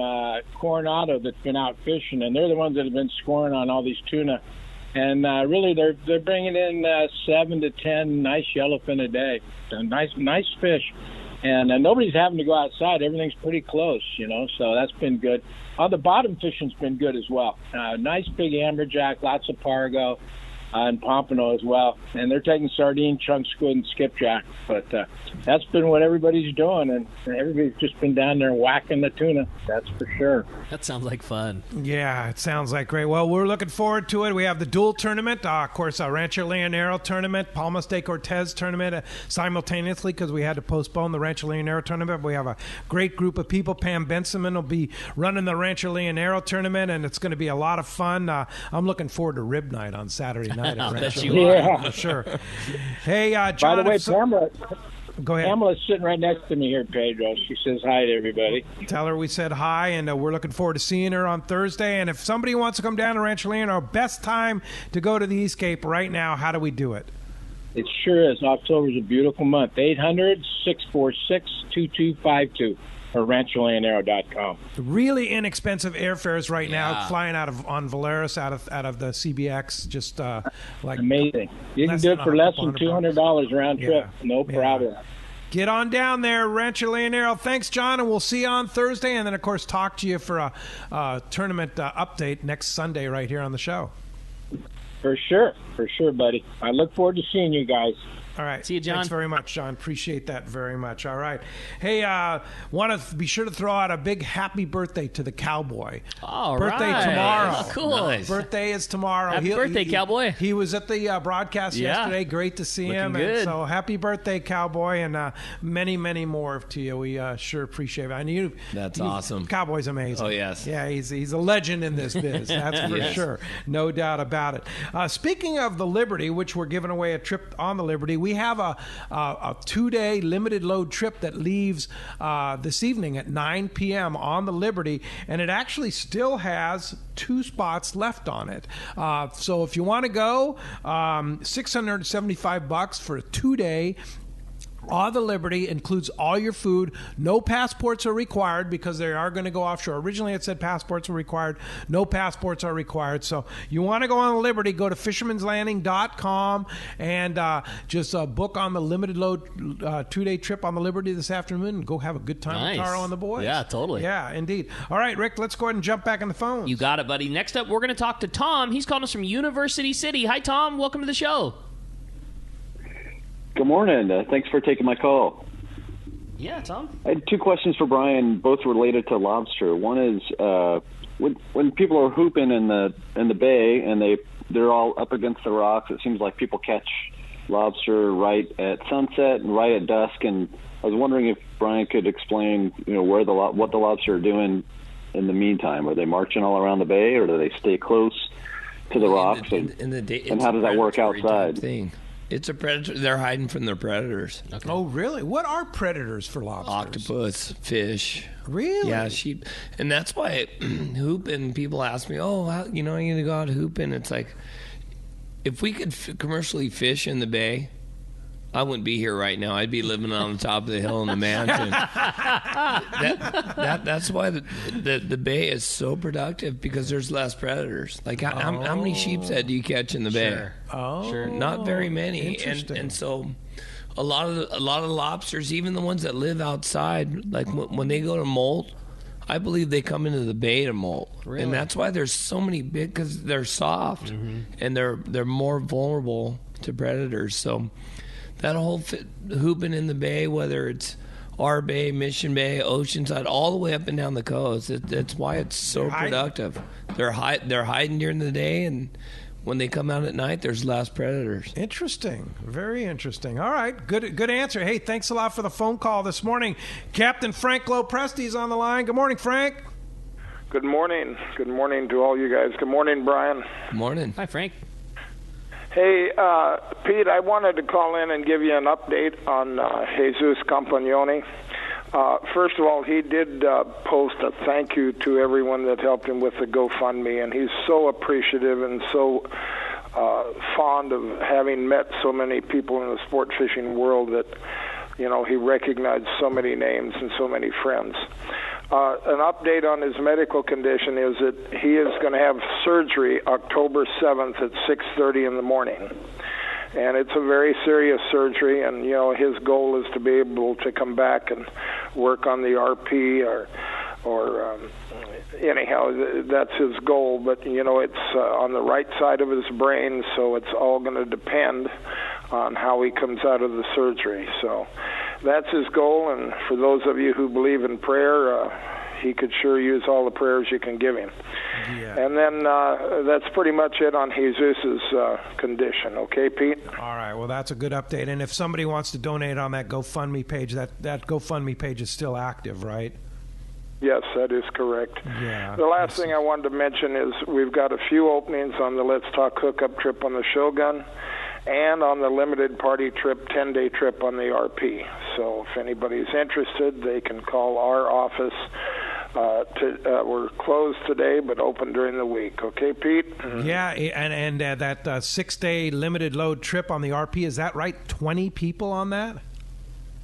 Coronado that's been out fishing, and they're the ones that have been scoring on all these tuna. And really, they're bringing in 7 to 10 nice yellowfin a day. So nice fish. And nobody's having to go outside. Everything's pretty close, so that's been good. The bottom fishing's been good as well. Nice big amberjack, lots of pargo, and pompano as well. And they're taking sardine, chunk squid, and skipjack. But that's been what everybody's doing, and everybody's just been down there whacking the tuna. That's for sure. That sounds like fun. Yeah, it sounds like great. Well, we're looking forward to it. We have the dual tournament, of course, a Rancho Leonero tournament, Palmas de Cortez tournament simultaneously because we had to postpone the Rancho Leonero tournament. We have a great group of people. Pam Benjamin will be running the Rancho Leonero tournament, and it's going to be a lot of fun. I'm looking forward to rib night on Saturday night. I bet you are. Yeah. For sure. Hey, John. By the way, Pamela, go ahead. Pamela's sitting right next to me here, Pedro. She says hi to everybody. Tell her we said hi, and we're looking forward to seeing her on Thursday. And if somebody wants to come down to Rancho Leonero, best time to go to the East Cape right now, how do we do it? It sure is. October's a beautiful month. 800-646-2252. or rancholeonero.com. Really inexpensive airfares right now, flying on Valeris out of the CBX, just like amazing. You can do it for less than $200 round trip, no problem. Get on down there, Rancho Leonero. Thanks, John, and we'll see you on Thursday, and then of course talk to you for a tournament update next Sunday right here on the show. For sure, buddy. I look forward to seeing you guys. All right. See you, John. Thanks very much, John. Appreciate that very much. All right. Hey, want to be sure to throw out a big happy birthday to the cowboy. All birthday right. tomorrow. Oh, cool. Nice. Birthday is tomorrow. Happy birthday, cowboy. He was at the broadcast yesterday. Great to see him. Good. And so happy birthday, cowboy, and many, many more to you. We sure appreciate it. I knew that's awesome. Cowboy's amazing. Oh, yes. Yeah, he's a legend in this biz. That's for sure. No doubt about it. Speaking of the Liberty, which we're giving away a trip on the Liberty, we have a 2-day limited load trip that leaves this evening at 9 p.m. on the Liberty, and it actually still has 2 spots left on it. So if you want to go, $675 for a 2-day. On the Liberty, includes all your food. No passports are required because they are going to go offshore. Originally, it said passports were required. No passports are required. So you want to go on the Liberty, go to fishermanslanding.com and just book on the limited load 2-day trip on the Liberty this afternoon and go have a good time with Taro and the boys. Yeah, totally. Yeah, indeed. All right, Rick, let's go ahead and jump back on the phone. You got it, buddy. Next up, we're going to talk to Tom. He's calling us from University City. Hi, Tom. Welcome to the show. Good morning. Thanks for taking my call. Yeah, Tom. I had 2 questions for Brian, both related to lobster. One is when people are hooping in the bay and they're all up against the rocks, it seems like people catch lobster right at sunset and right at dusk. And I was wondering if Brian could explain, what the lobster are doing in the meantime. Are they marching all around the bay, or do they stay close to the rocks? And how does that work outside? It's a predator. They're hiding from their predators. Okay. Oh, really? What are predators for lobsters? Octopus, fish. Really? Yeah, sheep. And that's why hooping, people ask me, oh, you going to go out hooping? It's like, if we could commercially fish in the bay, I wouldn't be here right now. I'd be living on the top of the hill in the mansion. That's why the bay is so productive, because there's less predators. Like how many sheepshead do you catch in the bay? Sure. Oh, sure. Not very many. Interesting. And so a lot of lobsters, even the ones that live outside, like when they go to molt, I believe they come into the bay to molt. Really? And that's why there's so many big, because they're soft and they're more vulnerable to predators. So that whole hooping in the bay, whether it's our bay, Mission Bay, Oceanside, all the way up and down the coast, that's why it's so productive. They're hiding during the day, and when they come out at night, there's less predators. Interesting. Very interesting. All right. Good answer. Hey, thanks a lot for the phone call this morning. Captain Frank Lopresti's on the line. Good morning, Frank. Good morning. Good morning to all you guys. Good morning, Brian. Good morning. Hi, Frank. Hey, Pete, I wanted to call in and give you an update on Jesus Campagnoni. First of all, he did post a thank you to everyone that helped him with the GoFundMe, and he's so appreciative and so fond of having met so many people in the sport fishing world that, he recognized so many names and so many friends. An update on his medical condition is that he is going to have surgery October 7th at 6:30 in the morning. And it's a very serious surgery, and, his goal is to be able to come back and work on the RP or anyhow, that's his goal. But, it's on the right side of his brain, so it's all going to depend on how he comes out of the surgery. So that's his goal, and for those of you who believe in prayer, he could sure use all the prayers you can give him. Yeah. And then that's pretty much it on Jesus' condition. Okay, Pete? All right. Well, that's a good update. And if somebody wants to donate on that GoFundMe page, that GoFundMe page is still active, right? Yes, that is correct. Yeah. The last thing I wanted to mention is we've got a few openings on the Let's Talk Hookup trip on the Shogun and on the limited party trip, 10-day trip on the RP. So if anybody's interested, they can call our office. We're closed today, but open during the week. Okay, Pete? Yeah, and that 6-day limited load trip on the RP, is that right? 20 people on that?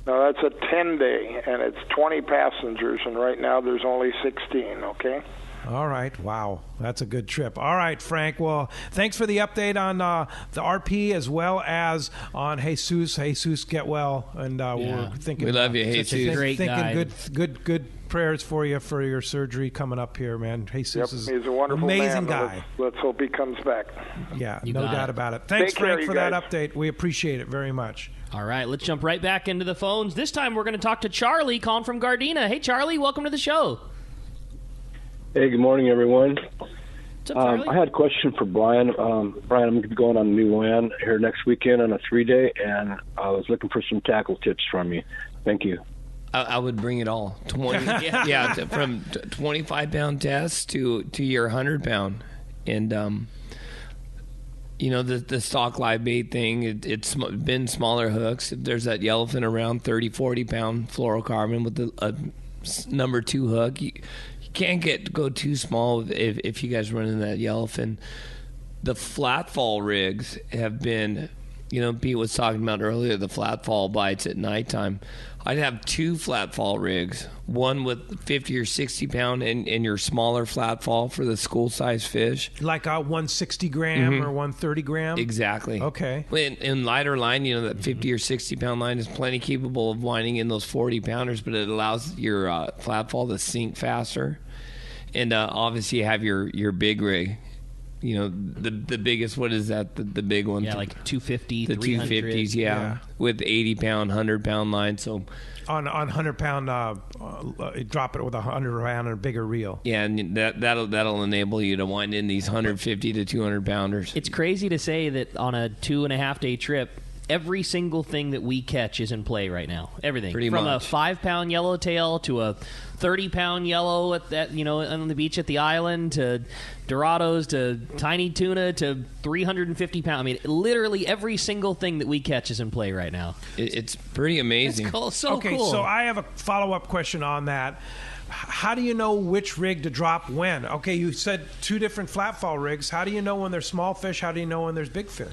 No, that's a 10-day, and it's 20 passengers, and right now there's only 16, okay? All right. Wow. That's a good trip. All right, Frank. Well, thanks for the update on the RP as well as on Jesus. Jesus, get well. And we're thinking. We love you, Jesus. Great guy. Thinking good prayers for you for your surgery coming up here, man. Jesus is he's a wonderful amazing man. guy. Let's hope he comes back. Yeah, no doubt about it. Thanks, Take care, Frank, for that update. We appreciate it very much. All right, let's jump right back into the phones. This time we're going to talk to Charlie calling from Gardena. Hey, Charlie, welcome to the show. Hey, good morning, everyone. What's up, Charlie? I had a question for Brian. Brian, I'm going to be going on a new land here next weekend on a 3-day, and I was looking for some tackle tips from you. Thank you. I would bring it all. 20, yeah, from 25-pound tests to your 100-pound, and the stock live bait thing. It's been smaller hooks. There's that yellowfin around 30-40-pound fluorocarbon with a number 2 hook. You can't go too small if you guys run in that yellowfin. The flat fall rigs have been, Pete was talking about earlier, the flat fall bites at nighttime. I'd have 2 flat fall rigs, one with 50 or 60 pound and your smaller flat fall for the school size fish. Like a 160 gram or 130 gram? Exactly. Okay. In lighter line, that 50 or 60 pound line is plenty capable of winding in those 40 pounders, but it allows your flat fall to sink faster. And obviously you have your big rig. The biggest, what is that? The big one? Yeah, like 250, the 300. 250s, yeah. With 80-pound, 100-pound line. So on 100-pound, drop it with a 100-pound and a bigger reel. Yeah, and that'll enable you to wind in these 150 to 200-pounders. It's crazy to say that on a 2.5-day trip, every single thing that we catch is in play right now. Everything. Pretty From much. a 5-pound yellowtail to a 30-pound yellow at that, on the beach at the island, to Dorados, to tiny tuna, to 350-pound. I mean, literally every single thing that we catch is in play right now. It's pretty amazing. It's cool. So okay, cool. so I have a follow-up question on that. How do you know which rig to drop when? Okay, you said 2 different flatfall rigs. How do you know when there's small fish? How do you know when there's big fish?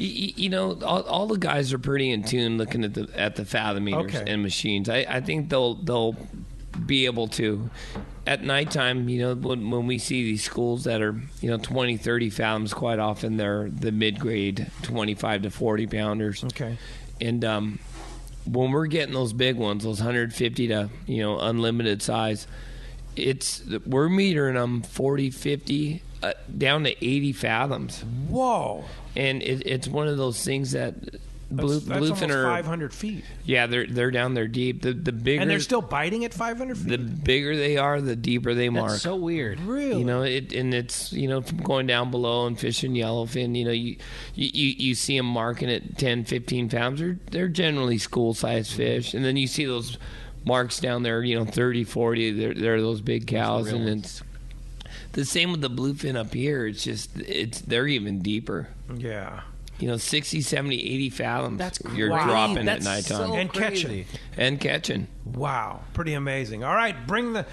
All the guys are pretty in tune looking at the fathometers and machines. I think they'll be able to. At nighttime, when we see these schools that are 20, 30 fathoms, quite often they're the mid-grade 25 to 40 pounders. Okay. And when we're getting those big ones, those 150 to unlimited size, we're metering them 40, 50, down to 80 fathoms. Whoa! And it's one of those things that that's almost bluefin are 500 feet. Yeah, they're down there deep. The bigger, and they're still biting at 500 feet. The bigger they are, the deeper they mark. That's so weird. Really? It's from going down below and fishing yellowfin. You see them marking at 10, 15 pounds. They're generally school sized fish, and then you see those marks down there, 30, 40. They're those big cows, and it's the same with the bluefin up here. They're even deeper. Yeah. 60, 70, 80 fathoms. That's you're crazy. dropping That's at nighttime. So and crazy. catching. Wow, pretty amazing. All right, bring the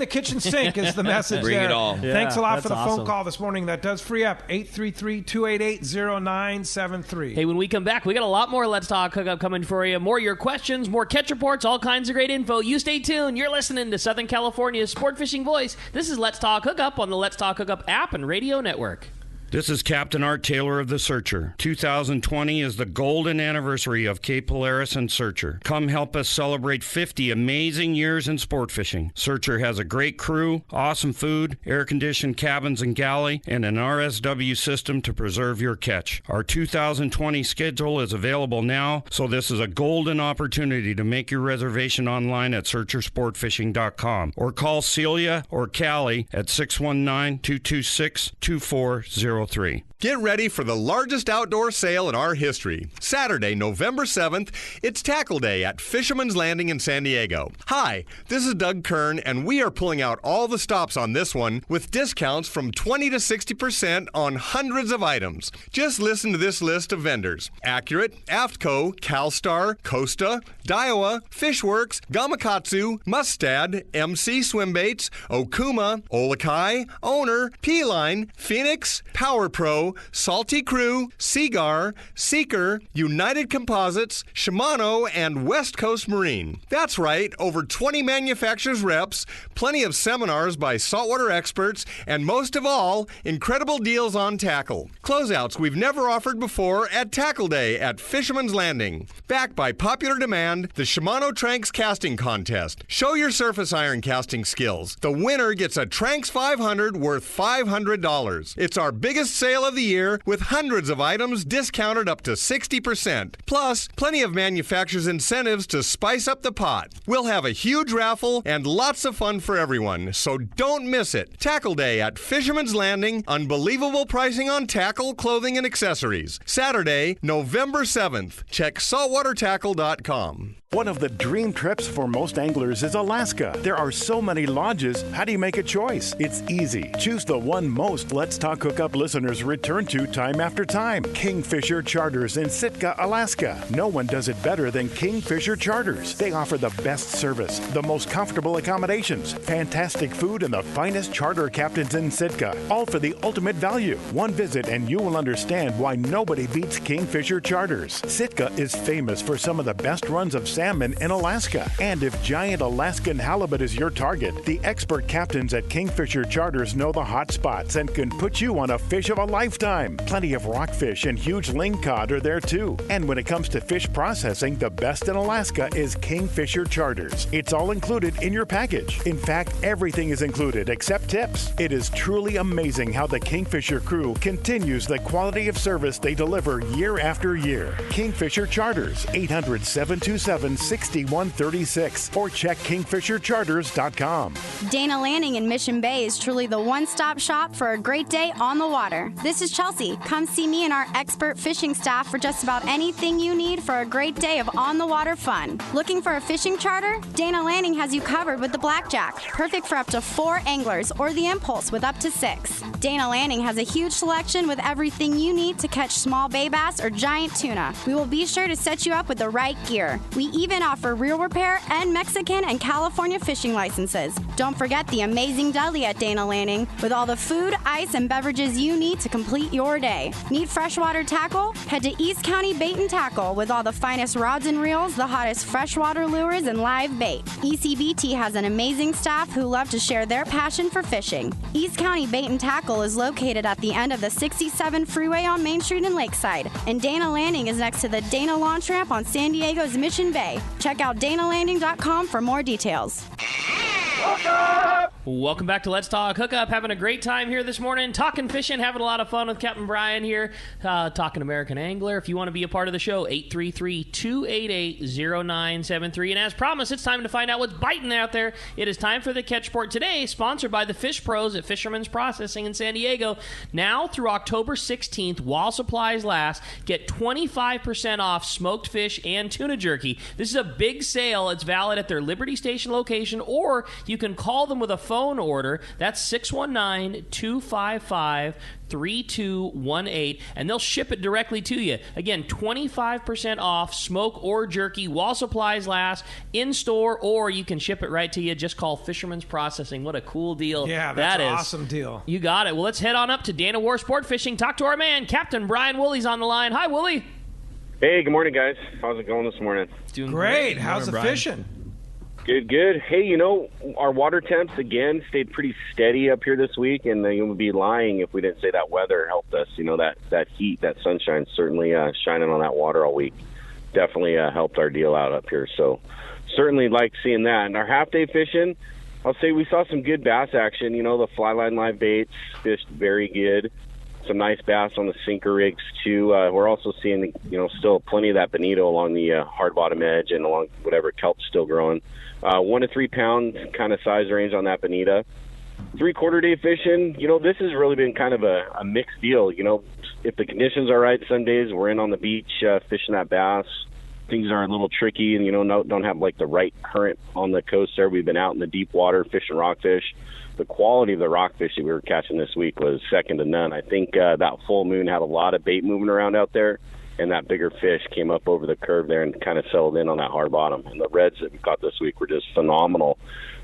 kitchen sink is the message. Bring there. it all. Yeah, thanks a lot for the awesome. phone call this morning. That does free up 833-288-0973. Hey, when we come back, we got a lot more Let's Talk Hookup coming for you. More your questions, more catch reports, all kinds of great info. You stay tuned. You're listening to Southern California's sport fishing voice. This is Let's Talk Hookup on the Let's Talk Hookup app and radio network. This is Captain Art Taylor of the Searcher. 2020 is the golden anniversary of Cape Polaris and Searcher. Come help us celebrate 50 amazing years in sport fishing. Searcher has a great crew, awesome food, air-conditioned cabins and galley, and an RSW system to preserve your catch. Our 2020 schedule is available now, so this is a golden opportunity to make your reservation online at searchersportfishing.com or call Celia or Callie at 619-226-2403. Get ready for the largest outdoor sale in our history. Saturday, November 7th, it's Tackle Day at Fisherman's Landing in San Diego. Hi, this is Doug Kern, and we are pulling out all the stops on this one with discounts from 20 to 60% on hundreds of items. Just listen to this list of vendors: Accurate, Afco, CalStar, Costa, Daiwa, Fishworks, Gamakatsu, Mustad, MC Swimbaits, Okuma, Olakai, Owner, P-Line, Phoenix, Power Pro, Salty Crew, Seagar, Seeker, United Composites, Shimano, and West Coast Marine. That's right, over 20 manufacturers reps, plenty of seminars by saltwater experts, and most of all, incredible deals on tackle. Closeouts we've never offered before at Tackle Day at Fisherman's Landing. Backed by popular demand, the Shimano Trance Casting Contest. Show your surface iron casting skills. The winner gets a Trance 500 worth $500. It's our biggest sale of the year with hundreds of items discounted up to 60%. Plus, plenty of manufacturers' incentives to spice up the pot. We'll have a huge raffle and lots of fun for everyone, so don't miss it. Tackle Day at Fisherman's Landing. Unbelievable pricing on tackle, clothing, and accessories. Saturday, November 7th. Check saltwatertackle.com. One of the dream trips for most anglers is Alaska. There are so many lodges. How do you make a choice? It's easy. Choose the one most Let's Talk Hookup listeners return to time after time. Kingfisher Charters in Sitka, Alaska. No one does it better than Kingfisher Charters. They offer the best service, the most comfortable accommodations, fantastic food, and the finest charter captains in Sitka. All for the ultimate value. One visit and you will understand why nobody beats Kingfisher Charters. Sitka is famous for some of the best runs of salmon in Alaska. And if giant Alaskan halibut is your target, the expert captains at Kingfisher Charters know the hot spots and can put you on a fish of a lifetime. Plenty of rockfish and huge lingcod are there too. And when it comes to fish processing, the best in Alaska is Kingfisher Charters. It's all included in your package. In fact, everything is included except tips. It is truly amazing how the Kingfisher crew continues the quality of service they deliver year after year. Kingfisher Charters, 800-727-6136 or check kingfishercharters.com. Dana Landing in Mission Bay is truly the one-stop shop for a great day on the water. This is Chelsea. Come see me and our expert fishing staff for just about anything you need for a great day of on-the-water fun. Looking for a fishing charter? Dana Landing has you covered with the Blackjack, perfect for up to 4 anglers, or the Impulse with up to 6. Dana Landing has a huge selection with everything you need to catch small bay bass or giant tuna. We will be sure to set you up with the right gear. We even offer reel repair and Mexican and California fishing licenses. Don't forget the amazing deli at Dana Landing with all the food, ice, and beverages you need to complete your day. Need freshwater tackle? Head to East County Bait and Tackle with all the finest rods and reels, the hottest freshwater lures, and live bait. ECBT has an amazing staff who love to share their passion for fishing. East County Bait and Tackle is located at the end of the 67 freeway on Main Street in Lakeside, and Dana Landing is next to the Dana Launch Ramp on San Diego's Mission Bay. Check out danalanding.com for more details. Welcome back to Let's Talk Hookup. Having a great time here this morning, talking fishing, having a lot of fun with Captain Brian here, talking American Angler. If you want to be a part of the show, 833-288-0973. And as promised, it's time to find out what's biting out there. It is time for the Catch Report today, sponsored by the Fish Pros at Fisherman's Processing in San Diego. Now through October 16th, while supplies last, get 25% off smoked fish and tuna jerky. This is a big sale. It's valid at their Liberty Station location, or you can call them with a phone order. That's 619-255-3218, and they'll ship it directly to you. Again, 25% off smoke or jerky while supplies last, in store, or you can ship it right to you. Just call Fisherman's Processing. What a cool deal. Yeah, that's an awesome deal. You got it. Well, let's head on up to Dana War Sport Fishing. Talk to our man, Captain Brian Woolley's on the line. Hi, Woolley. Hey, good morning, guys. How's it going this morning? Doing great. How's the fishing? Good, good. Hey, you know, our water temps, again, stayed pretty steady up here this week, and we would be lying if we didn't say that weather helped us. You know, that heat, that sunshine certainly shining on that water all week definitely helped our deal out up here. So certainly like seeing that. And our half-day fishing, I'll say we saw some good bass action. You know, the fly line live baits fished very good. Some nice bass on the sinker rigs, too. We're also seeing, you know, still plenty of that bonito along the hard bottom edge and along whatever kelp's still growing. 1 to 3 pound kind of size range on that bonita. 3/4 day fishing, you know, this has really been kind of a mixed deal. You know, if the conditions are right, some days we're in on the beach fishing that bass. Things are a little tricky and, you know, don't have like the right current on the coast there. We've been out in the deep water fishing rockfish. The quality of the rockfish that we were catching this week was second to none. I think that full moon had a lot of bait moving around out there. and that bigger fish came up over the curve there and kind of settled in on that hard bottom. And the reds that we caught this week were just phenomenal.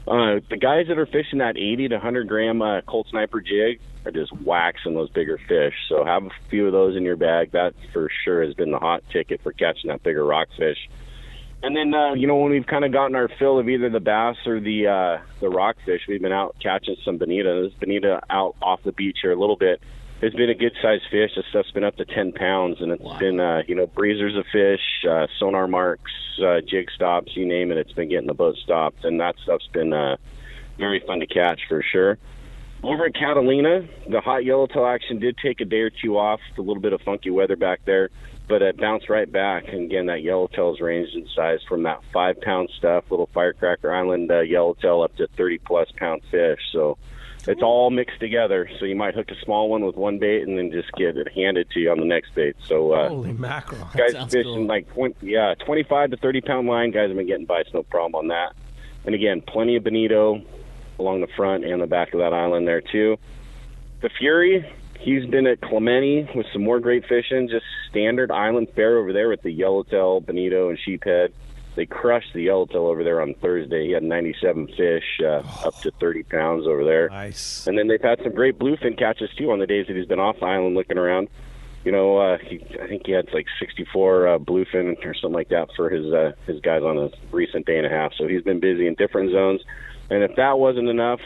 The guys that are fishing that 80 to 100 gram Colt Sniper jig are just waxing those bigger fish. So have a few of those in your bag. That for sure has been the hot ticket for catching that bigger rockfish. And then, when we've kind of gotten our fill of either the bass or the rockfish, we've been out catching some bonita. This bonita out off the beach here a little bit. It's been a good-sized fish. This stuff's been up to 10 pounds, and it's been, breezers of fish, sonar marks, jig stops, you name it. It's been getting the boat stopped, and that stuff's been very fun to catch for sure. Over at Catalina, the hot yellowtail action did take a day or two off, a little bit of funky weather back there, but it bounced right back. And again, that yellowtail's ranged in size from that 5-pound stuff, little Firecracker Island yellowtail, up to 30-plus pound fish. So it's all mixed together. So you might hook a small one with one bait and then just get it handed to you on the next bait. So holy mackerel! Guys fishing cool. 25 to 30-pound line. Guys have been getting bites, no problem on that. And again, plenty of bonito along the front and the back of that island there too. The Fury, he's been at Clemente with some more great fishing, just standard island fare over there with the yellowtail, bonito, and sheephead. They crushed the yellowtail over there on Thursday. He had 97 fish, up to 30 pounds over there. Nice. And then they've had some great bluefin catches too on the days that he's been off the island looking around. I think he had like 64 bluefin or something like that for his guys on a recent day and a half. So he's been busy in different zones. And if that wasn't enough,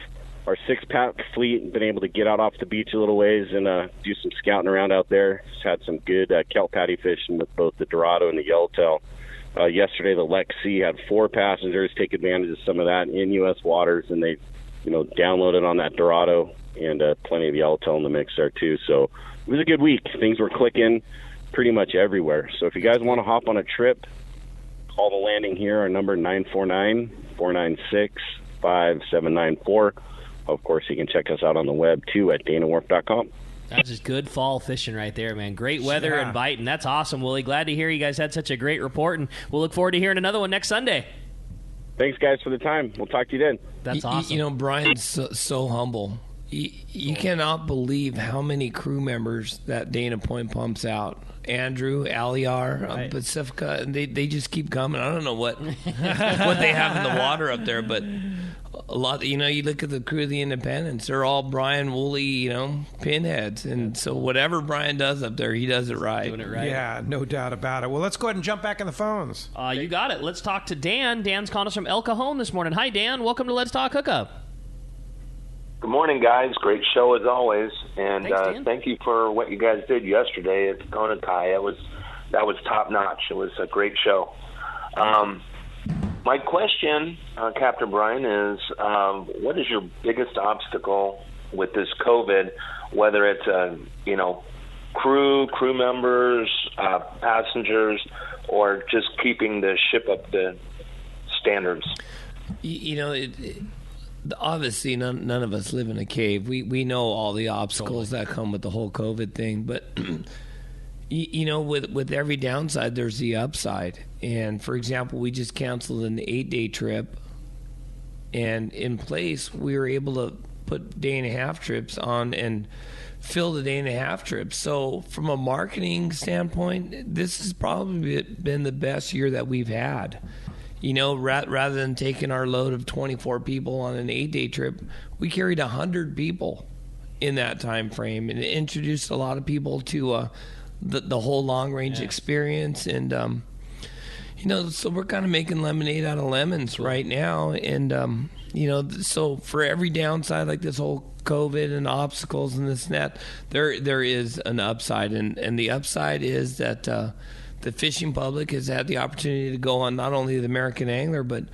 our 6-pack fleet been able to get out off the beach a little ways and do some scouting around out there. Just had some good kelp patty fishing with both the Dorado and the yellowtail. Yesterday, the Lex C had 4 passengers take advantage of some of that in U.S. waters, and they, downloaded on that Dorado and plenty of yellowtail in the mix there too. So it was a good week. Things were clicking pretty much everywhere. So if you guys want to hop on a trip, call the landing here. Our number 949-496-5794. Of course, you can check us out on the web too at danawharf.com. That's just good fall fishing right there, man. Great weather and biting. That's awesome, Willie. Glad to hear you guys had such a great report, and we'll look forward to hearing another one next Sunday. Thanks, guys, for the time. We'll talk to you then. That's awesome. Brian's so humble. You cannot believe how many crew members that Dana Point pumps out. Andrew, Aliar, Pacifica, and they just keep coming. I don't know what they have in the water up there, but a lot. You look at the crew of the Independence; they're all Brian Woolley, pinheads, and so whatever Brian does up there, he does it right. Doing it right. Yeah, no doubt about it. Well, let's go ahead and jump back in the phones. You got it. Let's talk to Dan. Dan's calling us from El Cajon this morning. Hi, Dan. Welcome to Let's Talk Hookup. Good morning, guys. Great show as always, and Thanks, thank you for what you guys did yesterday at Kona Kai. That was top notch. It was a great show. My question, Captain Brian, is what is your biggest obstacle with this COVID? Whether it's crew members, passengers, or just keeping the ship up to standards. Obviously, none of us live in a cave. We know all the obstacles that come with the whole COVID thing, but with every downside, there's the upside. And for example, we just canceled an 8-day trip, and in place, we were able to put day-and-a-half trips on and fill the day-and-a-half trips. So from a marketing standpoint, this has probably been the best year that we've had. Rather than taking our load of 24 people on an 8-day trip, we carried 100 people in that time frame, and it introduced a lot of people to the whole long-range experience. And, so we're kind of making lemonade out of lemons right now. And, so for every downside, like this whole COVID and obstacles and this and that, there is an upside. And the upside is that the fishing public has had the opportunity to go on not only the American Angler, but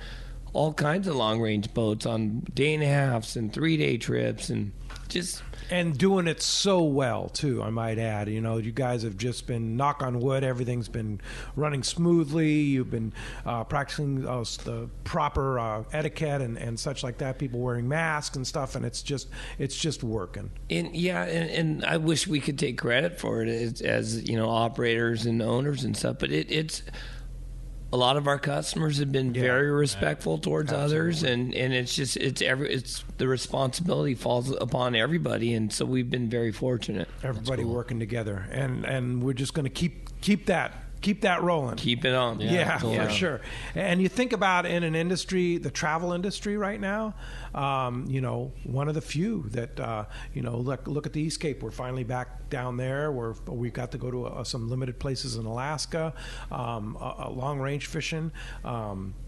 all kinds of long-range boats on day-and-a-halves and 3-day trips, and just... And doing it so well, too, I might add. You guys have just been, knock on wood, everything's been running smoothly. You've been practicing the proper etiquette and such like that, people wearing masks and stuff, and it's just working. And I wish we could take credit for it as operators and owners and stuff, but it's... A lot of our customers have been very respectful towards others, and it's the responsibility falls upon everybody, and so we've been very fortunate. Everybody working together, and we're just going to keep that rolling. Keep it on. Yeah, for sure. And you think about in an industry, the travel industry right now, one of the few that, look at the East Cape. We're finally back down there. We've got to go to some limited places in Alaska, long range fishing.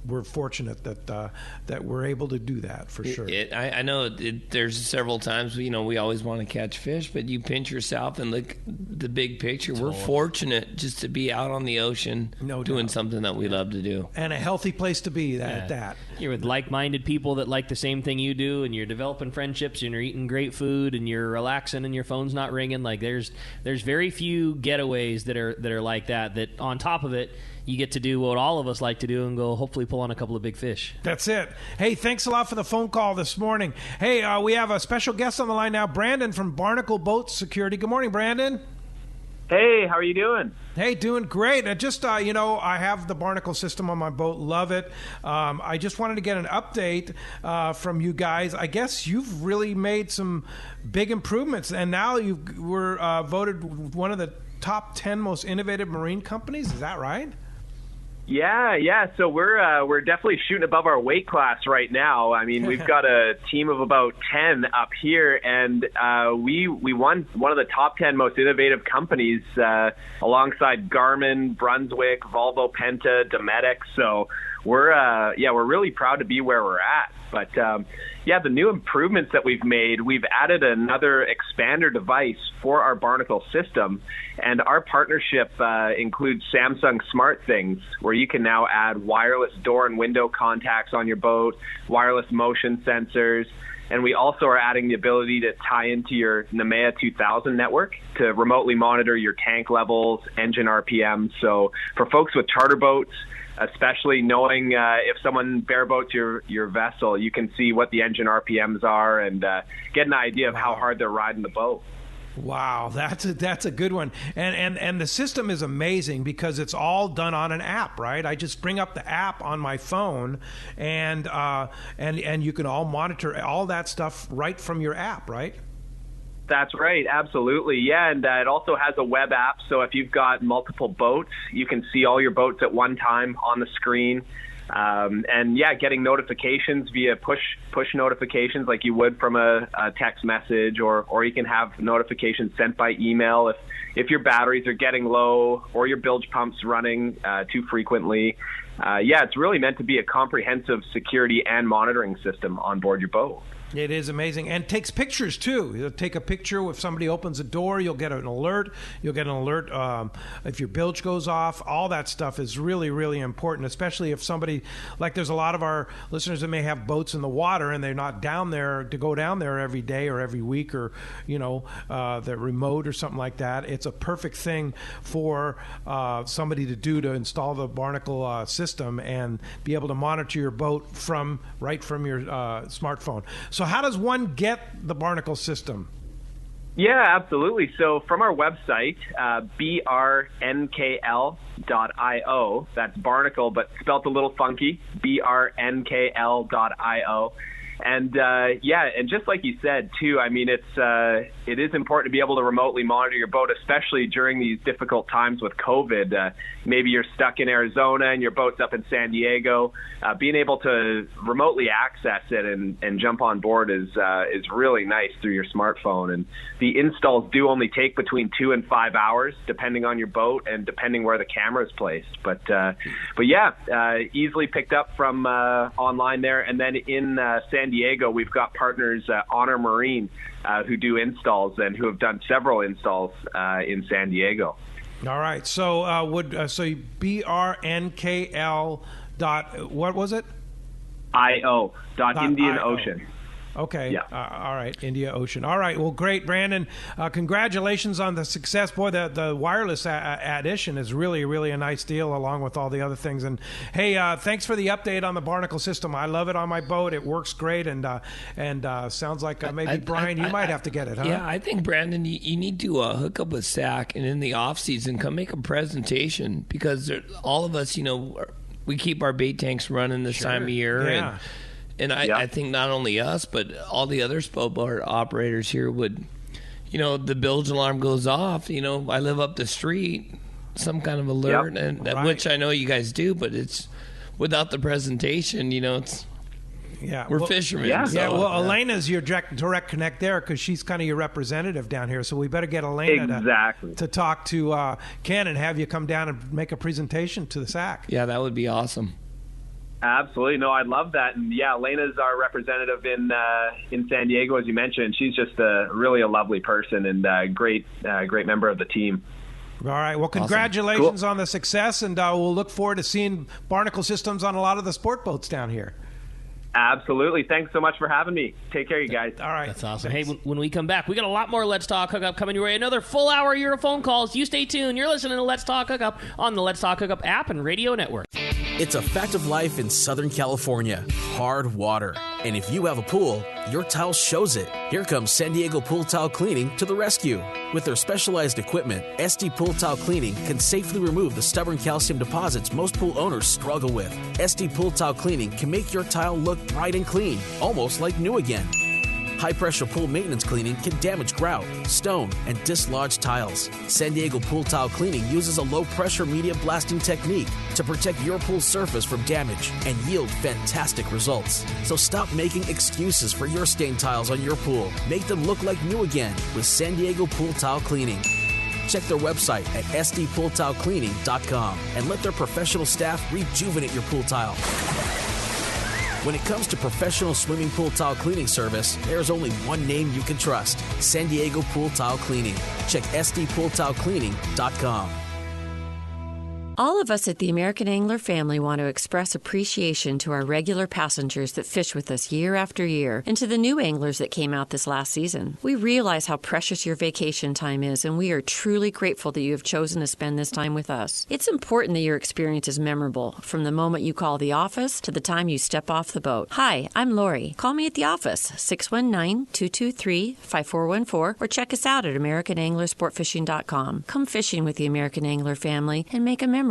We're fortunate that we're able to do that for sure. I know there's several times, we always want to catch fish, but you pinch yourself and look the big picture. We're fortunate just to be out on the ocean doing something that we love to do. And a healthy place to be at that. You're with like-minded people that like the same thing you do, and you're developing friendships, and you're eating great food, and you're relaxing, and your phone's not ringing. Like there's very few getaways that are like that on top of it, you get to do what all of us like to do and go hopefully pull on a couple of big fish. That's it. Hey, thanks a lot for the phone call this morning. Hey, we have a special guest on the line now, Brandon from Barnacle Boat Security. Good morning, Brandon. Hey, how are you doing? Hey, doing great. I just, I have the Barnacle system on my boat. Love it. I just wanted to get an update from you guys. I guess you've really made some big improvements, and now you were voted one of the top 10 most innovative marine companies. Is that right? Yeah. So we're definitely shooting above our weight class right now. I mean, we've got a team of about 10 up here, and we won one of the top 10 most innovative companies alongside Garmin, Brunswick, Volvo Penta, Dometic. So we're really proud to be where we're at. But the new improvements that we've made, we've added another expander device for our Barnacle system, and our partnership includes Samsung SmartThings, where you can now add wireless door and window contacts on your boat, wireless motion sensors, and we also are adding the ability to tie into your NEMEA 2000 network to remotely monitor your tank levels, engine RPM. So for folks with charter boats, especially knowing if someone bareboats your vessel, you can see what the engine RPMs are and get an idea of how hard they're riding the boat. Wow, that's a good one. And the system is amazing because it's all done on an app, right? I just bring up the app on my phone, and you can all monitor all that stuff right from your app, right? That's right, absolutely. Yeah, and it also has a web app, so if you've got multiple boats, you can see all your boats at one time on the screen. Getting notifications via push notifications like you would from a text message, or you can have notifications sent by email if your batteries are getting low or your bilge pump's running too frequently. It's really meant to be a comprehensive security and monitoring system on board your boat. It is amazing, and takes pictures too. You'll take a picture if somebody opens a door. You'll get an alert. You'll get an alert if your bilge goes off. All that stuff is really, really important, especially if somebody, like there's a lot of our listeners that may have boats in the water and they're not down there to go down there every day or every week, or they're remote or something like that. It's a perfect thing for somebody to do, to install the Barnacle system and be able to monitor your boat right from your smartphone. So how does one get the Barnacle system? Yeah, absolutely. So from our website, brnkl.io, that's Barnacle, but spelt a little funky, brnkl.io. And and just like you said too, I mean, it is important to be able to remotely monitor your boat, especially during these difficult times with COVID. Maybe you're stuck in Arizona and your boat's up in San Diego. Being able to remotely access it and jump on board is really nice through your smartphone. And the installs do only take between 2 and 5 hours, depending on your boat and depending where the camera is placed. But easily picked up from online there. And then in San Diego, we've got partners, Honor Marine, who do installs and who have done several installs in San Diego. All right. So BRNKL what was it? IO. Indian Ocean. Okay. Yeah. All right. India Ocean. All right. Well, great, Brandon. Congratulations on the success. Boy, the wireless addition is really, really a nice deal, along with all the other things. And hey, thanks for the update on the Barnacle system. I love it on my boat. It works great, and sounds like maybe Brian, you might have to get it, huh? Yeah, I think Brandon, you need to hook up with SAC, and in the off season, come make a presentation, because all of us, we keep our bait tanks running this time of year, and I think not only us, but all the other boat operators here would, the bilge alarm goes off. I live up the street. some kind of alert, and which I know you guys do, but it's without the presentation, it's. Yeah, we're fishermen. Elena's your direct connect there because she's kind of your representative down here. So we better get Elena to talk to Ken and have you come down and make a presentation to the SAC. Yeah, that would be awesome. Absolutely. No, I'd love that. And yeah, Elena's our representative in San Diego, as you mentioned. She's just really a lovely person and great member of the team. All right. Well, congratulations on the success, and we'll look forward to seeing Barnacle systems on a lot of the sport boats down here. Absolutely. Thanks so much for having me. Take care, you guys. All right. That's awesome. Thanks. Hey, when we come back, we got a lot more Let's Talk Hookup coming your way. Another full hour of your phone calls. You stay tuned. You're listening to Let's Talk Hookup on the Let's Talk Hookup app and radio network. It's a fact of life in Southern California. Hard water. And if you have a pool, your tile shows it. Here comes San Diego Pool Tile Cleaning to the rescue. With their specialized equipment, SD Pool Tile Cleaning can safely remove the stubborn calcium deposits most pool owners struggle with. SD Pool Tile Cleaning can make your tile look bright and clean, almost like new again. High-pressure pool maintenance cleaning can damage grout, stone, and dislodge tiles. San Diego Pool Tile Cleaning uses a low-pressure media blasting technique to protect your pool surface from damage and yield fantastic results. So stop making excuses for your stained tiles on your pool. Make them look like new again with San Diego Pool Tile Cleaning. Check their website at sdpooltilecleaning.com and let their professional staff rejuvenate your pool tile. When it comes to professional swimming pool tile cleaning service, there's only one name you can trust: San Diego Pool Tile Cleaning. Check sdpooltilecleaning.com. All of us at the American Angler family want to express appreciation to our regular passengers that fish with us year after year, and to the new anglers that came out this last season. We realize how precious your vacation time is, and we are truly grateful that you have chosen to spend this time with us. It's important that your experience is memorable, from the moment you call the office to the time you step off the boat. Hi, I'm Lori. Call me at the office, 619-223-5414, or check us out at AmericanAnglerSportFishing.com. Come fishing with the American Angler family and make a memory.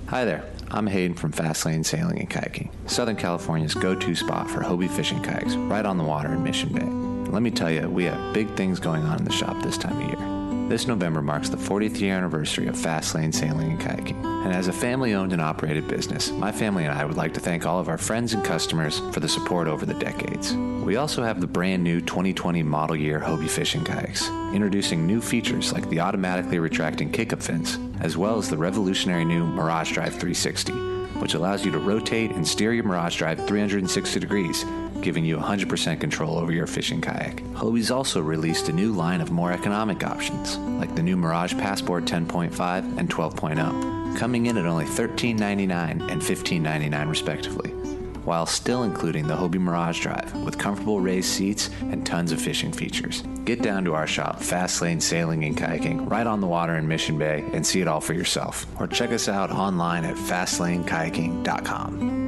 Hi there, I'm Hayden from Fastlane Sailing and Kayaking, Southern California's go-to spot for Hobie fishing kayaks, right on the water in Mission Bay. Let me tell you, we have big things going on in the shop this time of year. This November marks the 40th year anniversary of Fastlane Sailing and Kayaking, and as a family-owned and operated business, my family and I would like to thank all of our friends and customers for the support over the decades. We also have the brand new 2020 model year Hobie fishing kayaks, introducing new features like the automatically retracting kick-up fins, as well as the revolutionary new Mirage Drive 360, which allows you to rotate and steer your Mirage Drive 360 degrees, giving you 100% control over your fishing kayak. Hobie's also released a new line of more economic options, like the new Mirage Passport 10.5 and 12.0, coming in at only $13.99 and $15.99 respectively, while still including the Hobie Mirage Drive with comfortable raised seats and tons of fishing features. Get down to our shop, Fastlane Sailing and Kayaking, right on the water in Mission Bay, and see it all for yourself. Or check us out online at FastlaneKayaking.com.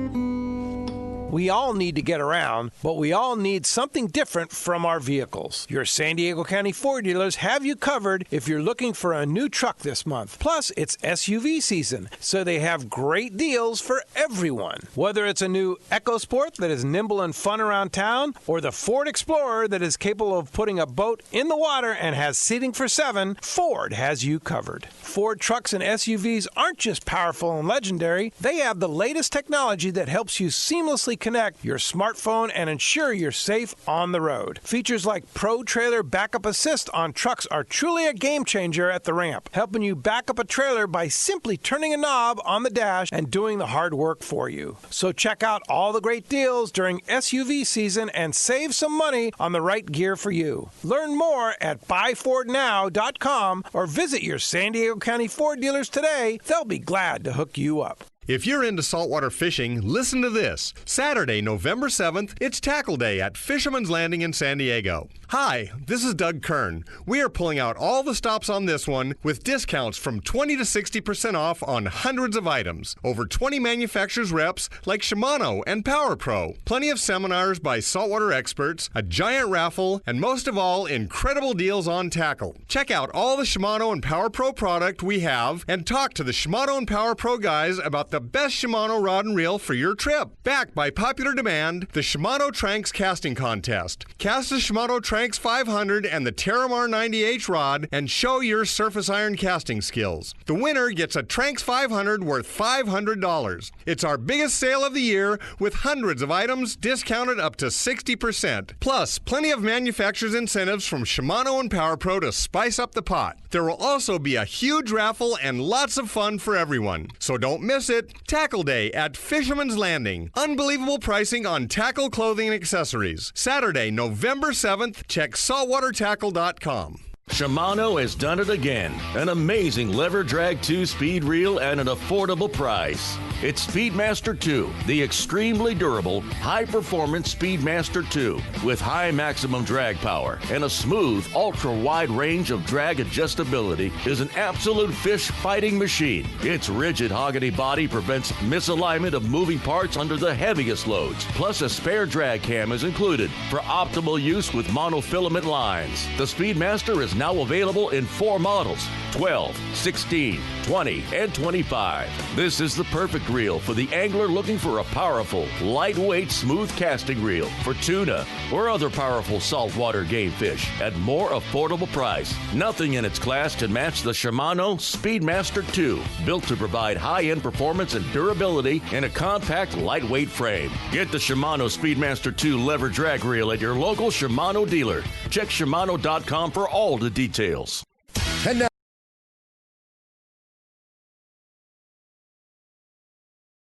We all need to get around, but we all need something different from our vehicles. Your San Diego County Ford dealers have you covered if you're looking for a new truck this month. Plus, it's SUV season, so they have great deals for everyone. Whether it's a new EcoSport that is nimble and fun around town, or the Ford Explorer that is capable of putting a boat in the water and has seating for 7, Ford has you covered. Ford trucks and SUVs aren't just powerful and legendary. They have the latest technology that helps you seamlessly connect your smartphone and ensure you're safe on the road. Features like Pro Trailer Backup Assist on trucks are truly a game changer at the ramp, helping you back up a trailer by simply turning a knob on the dash and doing the hard work for you. So check out all the great deals during SUV season and save some money on the right gear for you. Learn more at buyfordnow.com or visit your San Diego County Ford dealers today. They'll be glad to hook you up. If you're into saltwater fishing, listen to this. Saturday, November 7th, it's Tackle Day at Fisherman's Landing in San Diego. Hi, this is Doug Kern. We are pulling out all the stops on this one with discounts from 20 to 60% off on hundreds of items. Over 20 manufacturers reps like Shimano and Power Pro. Plenty of seminars by saltwater experts, a giant raffle, and most of all, incredible deals on tackle. Check out all the Shimano and Power Pro product we have and talk to the Shimano and Power Pro guys about the best Shimano rod and reel for your trip. Backed by popular demand, the Shimano Trance Casting Contest. Cast a Shimano Trance Trance 500 and the Terramar 90H rod and show your surface iron casting skills. The winner gets a Trance 500 worth $500. It's our biggest sale of the year with hundreds of items discounted up to 60%. Plus, plenty of manufacturer's incentives from Shimano and PowerPro to spice up the pot. There will also be a huge raffle and lots of fun for everyone. So don't miss it. Tackle Day at Fisherman's Landing. Unbelievable pricing on tackle, clothing, and accessories. Saturday, November 7th. Check saltwatertackle.com. Shimano has done it again. An amazing lever drag 2-speed reel at an affordable price. It's Speedmaster 2, the extremely durable, high-performance Speedmaster 2 with high maximum drag power and a smooth, ultra-wide range of drag adjustability is an absolute fish-fighting machine. Its rigid hogany body prevents misalignment of moving parts under the heaviest loads. Plus, a spare drag cam is included for optimal use with monofilament lines. The Speedmaster is now available in 4 models, 12, 16, 20, and 25. This is the perfect reel for the angler looking for a powerful, lightweight, smooth casting reel for tuna or other powerful saltwater game fish at more affordable price. Nothing in its class can match the Shimano Speedmaster 2, built to provide high-end performance and durability in a compact, lightweight frame. Get the Shimano Speedmaster 2 lever drag reel at your local Shimano dealer. Check Shimano.com for all the details. And now